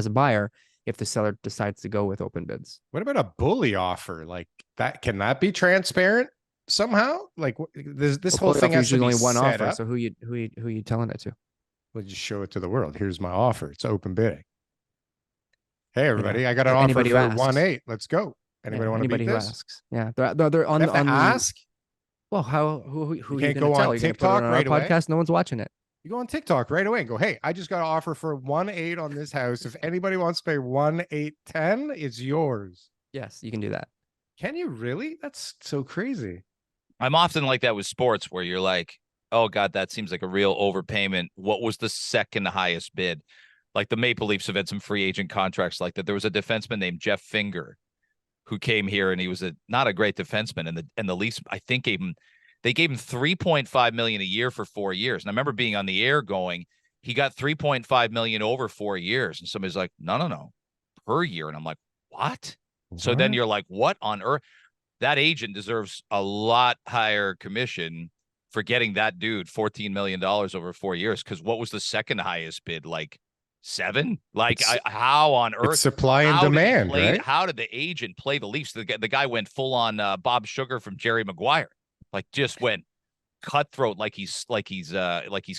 a buyer if the seller decides to go with open bids. What about a bully offer? Like that? Can that be transparent somehow? Like this whole thing has to be only one set offer. up. So who you telling it to? We'll just show it to the world. Here's my offer. It's open bidding. Hey everybody, I got an offer for 1.8. Let's go. Anybody want to beat this? Asks. Yeah, they're on the ask. Well, who you can't go on TikTok right away. Podcast, no one's watching it. You go on TikTok right away and go, hey, I just got an offer for 1.8 on this house. If anybody wants to pay 1.810, it's yours. Yes, you can do that. Can you really? That's so crazy. I'm often like that with sports where you're like, oh God, that seems like a real overpayment. What was the second highest bid? Like the Maple Leafs have had some free agent contracts like that. There was a defenseman named Jeff Finger who came here and he was not a great defenseman. And the Leafs, I think, they gave him $3.5 million a year for 4 years. And I remember being on the air going, he got $3.5 million over 4 years. And somebody's like, no, per year. And I'm like, what? So then you're like, what on earth? That agent deserves a lot higher commission for getting that dude $14 million over 4 years. Because what was the second highest bid? Like 7? Like, how on earth? It's supply and demand, right? How did the agent play the Leafs? The guy went full on Bob Sugar from Jerry Maguire. Like, just went cutthroat, like he's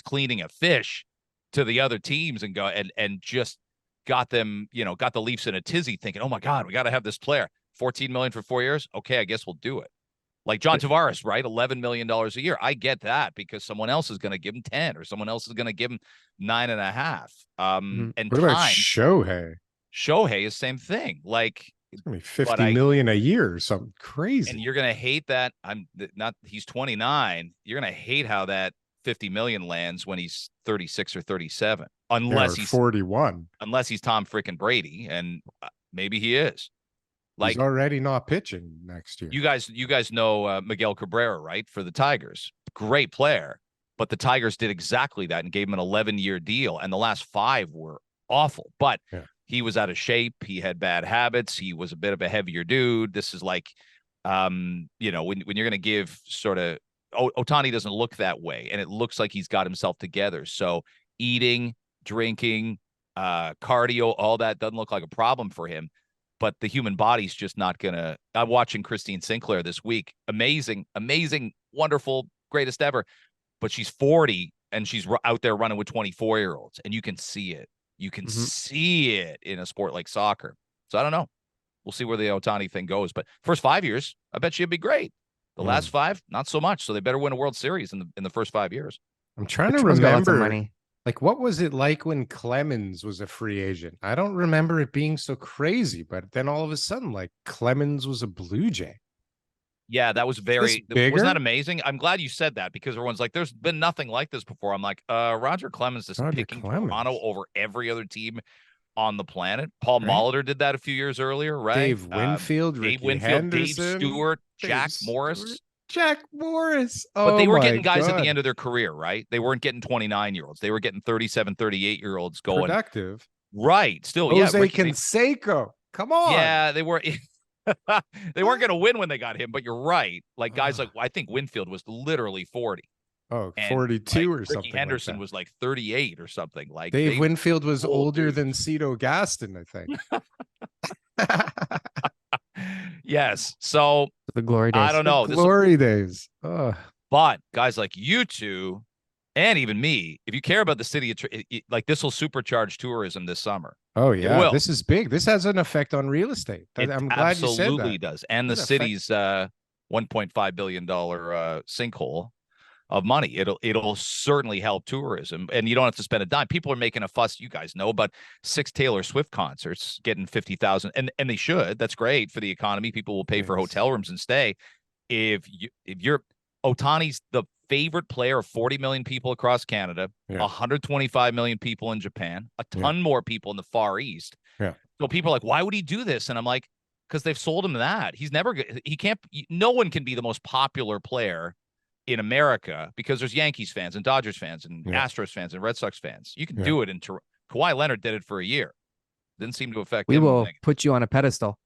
cleaning a fish to the other teams and just got them, got the Leafs in a tizzy, thinking, oh my God, we got to have this player. 14 million for 4 years. Okay, I guess we'll do it. Like John Tavares, right? $11 million a year. I get that because someone else is going to give him 10 or someone else is going to give him 9.5. And what about Shohei? Shohei is same thing. Like, it's gonna be 50 million a year or something crazy. And you're gonna hate that. He's 29. You're gonna hate how that 50 million lands when he's 36 or 37. Unless he's 41. Unless he's Tom freaking Brady, and maybe he is. Like, he's already not pitching next year. You guys know Miguel Cabrera, right? For the Tigers. Great player. But the Tigers did exactly that and gave him an 11-year deal. And the last 5 were awful. But he was out of shape. He had bad habits. He was a bit of a heavier dude. This is like, when you're going to give sort of, Ohtani doesn't look that way. And it looks like he's got himself together. So eating, drinking, cardio, all that doesn't look like a problem for him. But the human body's just not going to. I'm watching Christine Sinclair this week. Amazing, wonderful, greatest ever. But she's 40 and she's out there running with 24-year-olds. And you can see it. You can see it in a sport like soccer. So I don't know. We'll see where the Ohtani thing goes. But first 5 years, I bet she'd be great. The last 5, not so much. So they better win a World Series in the first 5 years. I'm trying to remember. Like, what was it like when Clemens was a free agent? I don't remember it being so crazy, but then all of a sudden, like, Clemens was a Blue Jay. Yeah, that was wasn't that amazing? I'm glad you said that because everyone's like, there's been nothing like this before. I'm like, Roger Clemens is picking Toronto over every other team on the planet. Paul Molitor did that a few years earlier, right? Dave Winfield, Dave Stewart, Jack Morris. Jack Morris. But they were getting guys at the end of their career, right? They weren't getting 29-year-olds. They were getting 37, 38-year-olds going. Productive. Right. Still, Jose Canseco. Come on. Yeah, they were. They weren't going to win when they got him, but you're right. Like guys like, I think Winfield was literally 40. Oh, 42 or something. Ricky Henderson was like 38 or something. Like Dave Winfield was older than Cito Gaston, I think. Yes. So the glory days. I don't know. The glory days. But guys like you two and even me, if you care about the city, like this will supercharge tourism this summer. Oh, yeah. This is big. This has an effect on real estate. I'm glad you said that. Absolutely does. And the city's $1.5 billion sinkhole of money. It'll certainly help tourism, and you don't have to spend a dime. People are making a fuss, you guys know, but 6 Taylor Swift concerts getting 50,000, and they should. That's great for the economy. People will pay for hotel rooms and stay. If you're Ohtani's the favorite player of 40 million people across Canada, 125 million people in Japan, a ton more people in the Far East. Yeah. So people are like, why would he do this? And I'm like, because they've sold him that. No one can be the most popular player in America because there's Yankees fans and Dodgers fans and Astros fans and Red Sox fans. You can do it in Toronto. Kawhi Leonard did it for a year. Didn't seem to affect him. We will put you on a pedestal.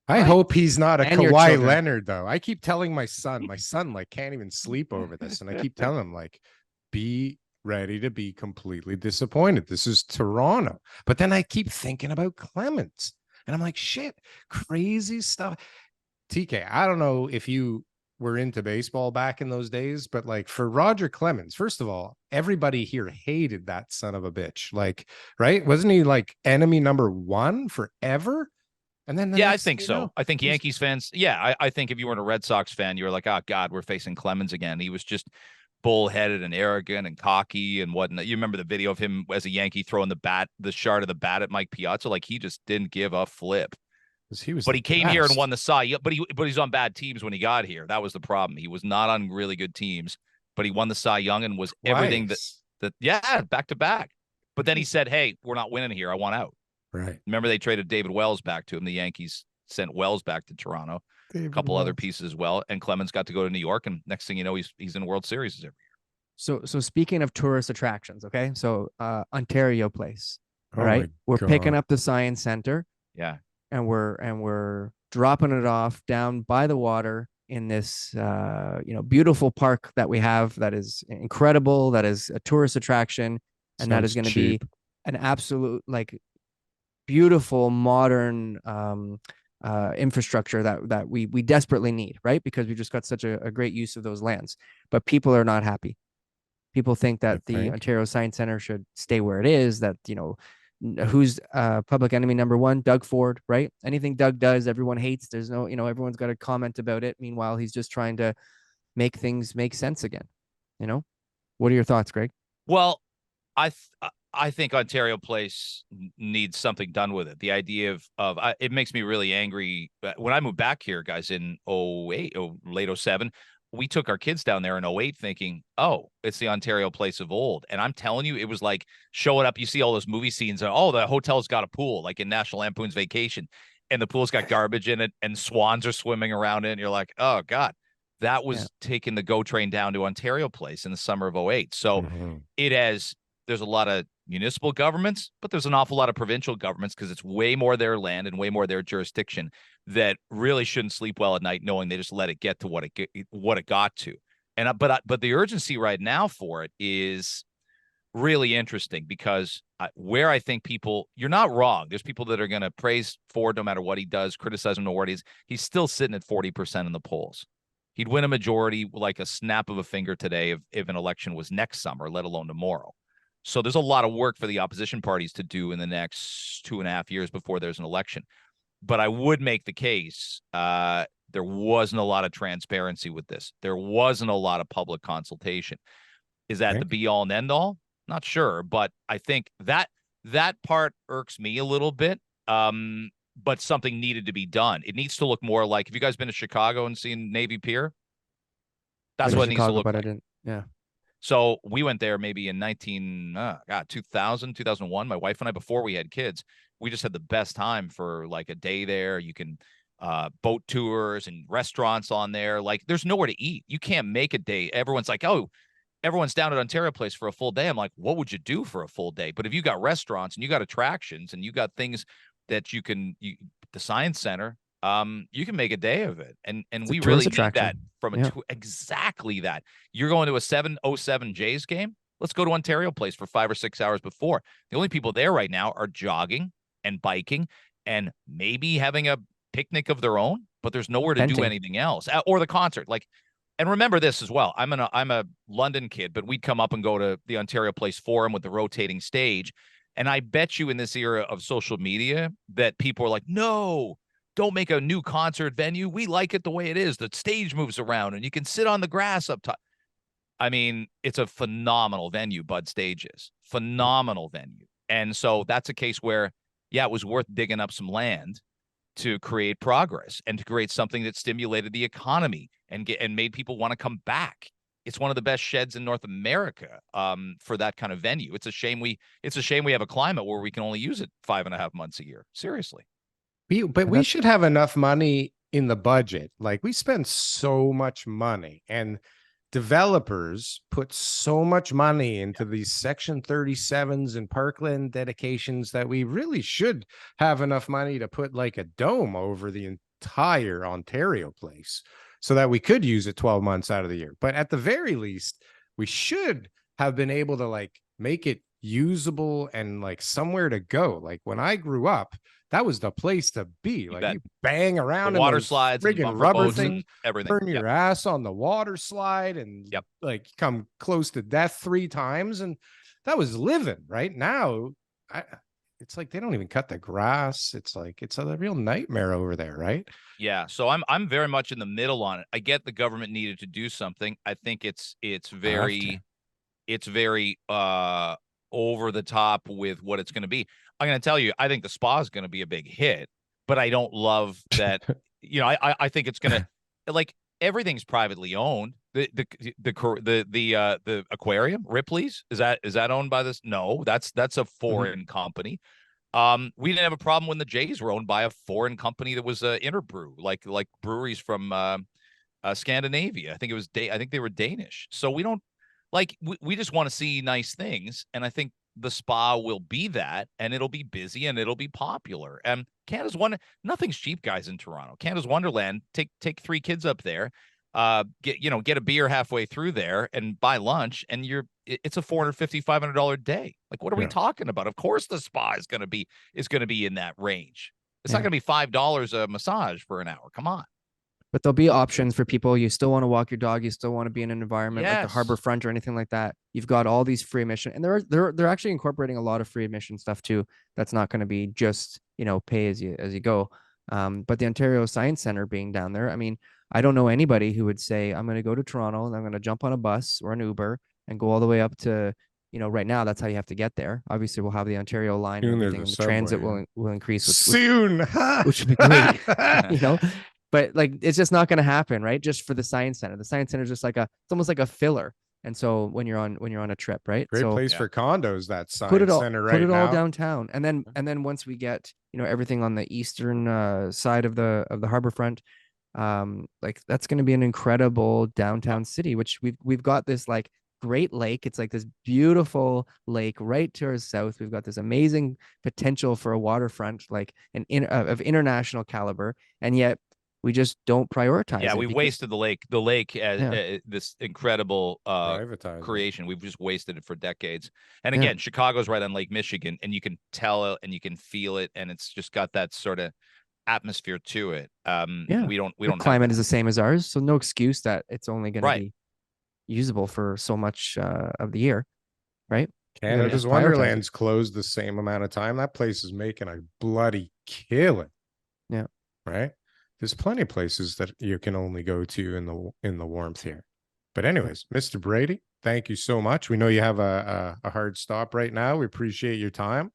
I hope he's not a Kawhi Leonard, though. I keep telling my son like can't even sleep over this. And I keep telling him like, be ready to be completely disappointed. This is Toronto. But then I keep thinking about Clemens and I'm like, shit, crazy stuff. TK, I don't know if you were into baseball back in those days, but like for Roger Clemens, first of all, everybody here hated that son of a bitch. Like, right? Wasn't he like enemy number 1 forever? And then I think so. I think Yankees fans. Yeah, I think if you weren't a Red Sox fan, you were like, oh God, we're facing Clemens again. He was just bullheaded and arrogant and cocky and whatnot. You remember the video of him as a Yankee throwing the shard of the bat at Mike Piazza? Like he just didn't give a flip. 'Cause he was But the he came here and best. won the Cy. But he's on bad teams when he got here. That was the problem. He was not on really good teams, but he won the Cy Young and was everything Twice. back to back. But then he said, "Hey, we're not winning here. I want out." Right. Remember they traded David Wells back to him. The Yankees sent Wells back to Toronto. A couple other pieces as well, and Clemens got to go to New York. And next thing you know, he's in World Series every year. So speaking of tourist attractions, okay, so Ontario Place, Oh all right, my we're picking God. up the Science Center, Yeah. and we're dropping it off down by the water in this beautiful park that we have that is incredible, that is a tourist attraction, and that is Sounds going to be cheap. an absolute like beautiful modern infrastructure that we desperately need, right? Because we just got such a great use of those lands, but people are not happy. People think I that the think. Ontario Science Center should stay where it is. That who's public enemy number one? Doug Ford, right? Anything Doug does, everyone hates. There's no, everyone's got a comment about it. Meanwhile, he's just trying to make things make sense again. What are your thoughts, Greg? Well, I think Ontario Place needs something done with it. The idea of it makes me really angry. When I moved back here, guys, in late 07, we took our kids down there in 08 thinking, oh, it's the Ontario Place of old. And I'm telling you, it was like showing up. You see all those movie scenes. And, oh, the hotel's got a pool, like in National Lampoon's Vacation. And the pool's got garbage in it and swans are swimming around it. And you're like, oh, God, that was taking the GO train down to Ontario Place in the summer of 08. So there's a lot of municipal governments, but there's an awful lot of provincial governments because it's way more their land and way more their jurisdiction that really shouldn't sleep well at night, knowing they just let it get to what it got to. And but the urgency right now for it is really interesting because where I think you're not wrong. There's people that are going to praise Ford no matter what he does, criticize him no matter what he's still sitting at 40% in the polls. He'd win a majority like a snap of a finger today if an election was next summer, let alone tomorrow. So there's a lot of work for the opposition parties to do in the next 2.5 years before there's an election. But I would make the case there wasn't a lot of transparency with this. There wasn't a lot of public consultation. Is that the be all and end all? Not sure, but I think that part irks me a little bit. But something needed to be done. It needs to look more like, have you guys been to Chicago and seen Navy Pier? That's what it needs to look like. I didn't. Yeah. So we went there maybe in 2000, 2001. My wife and I, before we had kids, we just had the best time for like a day there. You can boat tours and restaurants on there. Like there's nowhere to eat. You can't make a day. Everyone's like, oh, everyone's down at Ontario Place for a full day. I'm like, what would you do for a full day? But if you got restaurants and you got attractions and you got things that the Science Center, you can make a day of it. And we really need that from exactly that. You're going to a 7:07 Jays game. Let's go to Ontario Place for 5 or 6 hours before. The only people there right now are jogging and biking and maybe having a picnic of their own, but there's nowhere to do anything else or the concert. Like, and remember this as well. I'm a London kid, but we'd come up and go to the Ontario Place Forum with the rotating stage. And I bet you in this era of social media that people are like, no, don't make a new concert venue. We like it the way it is. The stage moves around and you can sit on the grass up top. I mean, it's a phenomenal venue, Bud Stage is. Phenomenal venue. And so that's a case where, it was worth digging up some land to create progress and to create something that stimulated the economy and made people want to come back. It's one of the best sheds in North America for that kind of venue. It's a shame we have a climate where we can only use it 5.5 months a year. Seriously. But we should have enough money in the budget. Like we spend so much money and developers put so much money into these Section 37s and parkland dedications that we really should have enough money to put like a dome over the entire Ontario Place so that we could use it 12 months out of the year. But at the very least, we should have been able to like make it usable and like somewhere to go. Like when I grew up, that was the place to be. Like you bang around the water slides, friggin' rubber thing, everything. burn your ass on the water slide and like come close to death 3 times. And that was living. Right now, it's like they don't even cut the grass. It's like it's a real nightmare over there, right? Yeah. So I'm very much in the middle on it. I get the government needed to do something. I think it's very over the top with what it's going to be. I'm going to tell you, I think the spa is going to be a big hit. but I don't love that. I think it's gonna like everything's privately owned. The aquarium, Ripley's, is that owned by this? No, that's a foreign company. We didn't have a problem when the Jays were owned by a foreign company that was Interbrew, like breweries from Scandinavia. I think they were Danish. So we don't we just want to see nice things, and I think the spa will be that, and it'll be busy and it'll be popular. And Canada's nothing's cheap, guys, in Toronto. Canada's Wonderland. Take 3 kids up there, get a beer halfway through there and buy lunch, and it's a $450-$500 day. Like, what are we talking about? Of course the spa is gonna be in that range. It's not gonna be $5 a massage for an hour. Come on. But there'll be options for people. You still want to walk your dog. You still want to be in an environment like the Yes. harbor front or anything like that. You've got all these free admission, and they're actually incorporating a lot of free admission stuff too. That's not going to be just pay as you go. But the Ontario Science Center being down there, I mean, I don't know anybody who would say I'm going to go to Toronto and I'm going to jump on a bus or an Uber and go all the way up to right now. That's how you have to get there. Obviously, we'll have the Ontario line and Soon there's everything. a And the subway, transit yeah. will increase. Soon, which would be great. But like, it's just not going to happen, right? Just for the Science Center. The Science Center is just it's almost like a filler. And so when you're on a trip, right? Great so place for condos. That Science put it all Center right put it all now. downtown, and then once we get everything on the eastern side of the harbor front, like that's going to be an incredible downtown city. Which we've got this like great lake. It's like this beautiful lake right to our south. We've got this amazing potential for a waterfront, like of international caliber, and yet we just don't prioritize it. We wasted the lake. The lake as this incredible Privatized it. creation. We've just wasted it for decades. And again, Chicago's right on Lake Michigan, and you can tell it and you can feel it, and it's just got that sort of atmosphere to it. We don't. The climate is the same as ours, so no excuse that it's only going to be usable for so much of the year, right? Canada's Wonderland's closed the same amount of time. That place is making a bloody killing. Yeah. Right. There's plenty of places that you can only go to in the warmth here. But anyways, Mr. Brady, thank you so much. We know you have a hard stop right now. We appreciate your time.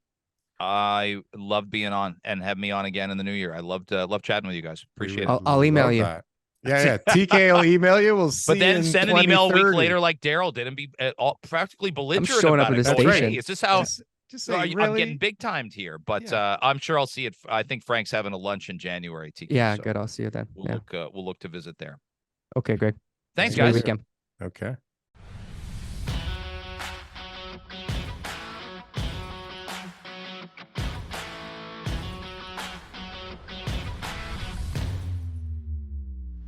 I love being on, and have me on again in the new year. I loved chatting with you guys. Appreciate it. I'll email you. That. Yeah. TK will email you. We'll see. But then send an email a week 2030. later like Darryl did and be practically belligerent showing up about at it. the Going, station. "Hey, is this how Just say, I'm really? getting big timed here?" But I'm sure I'll see it. I think Frank's having a lunch in January. TK, Yeah, so good. I'll see you then. We'll look to visit there. Okay, great. Thanks, Enjoy your guys. weekend. Okay.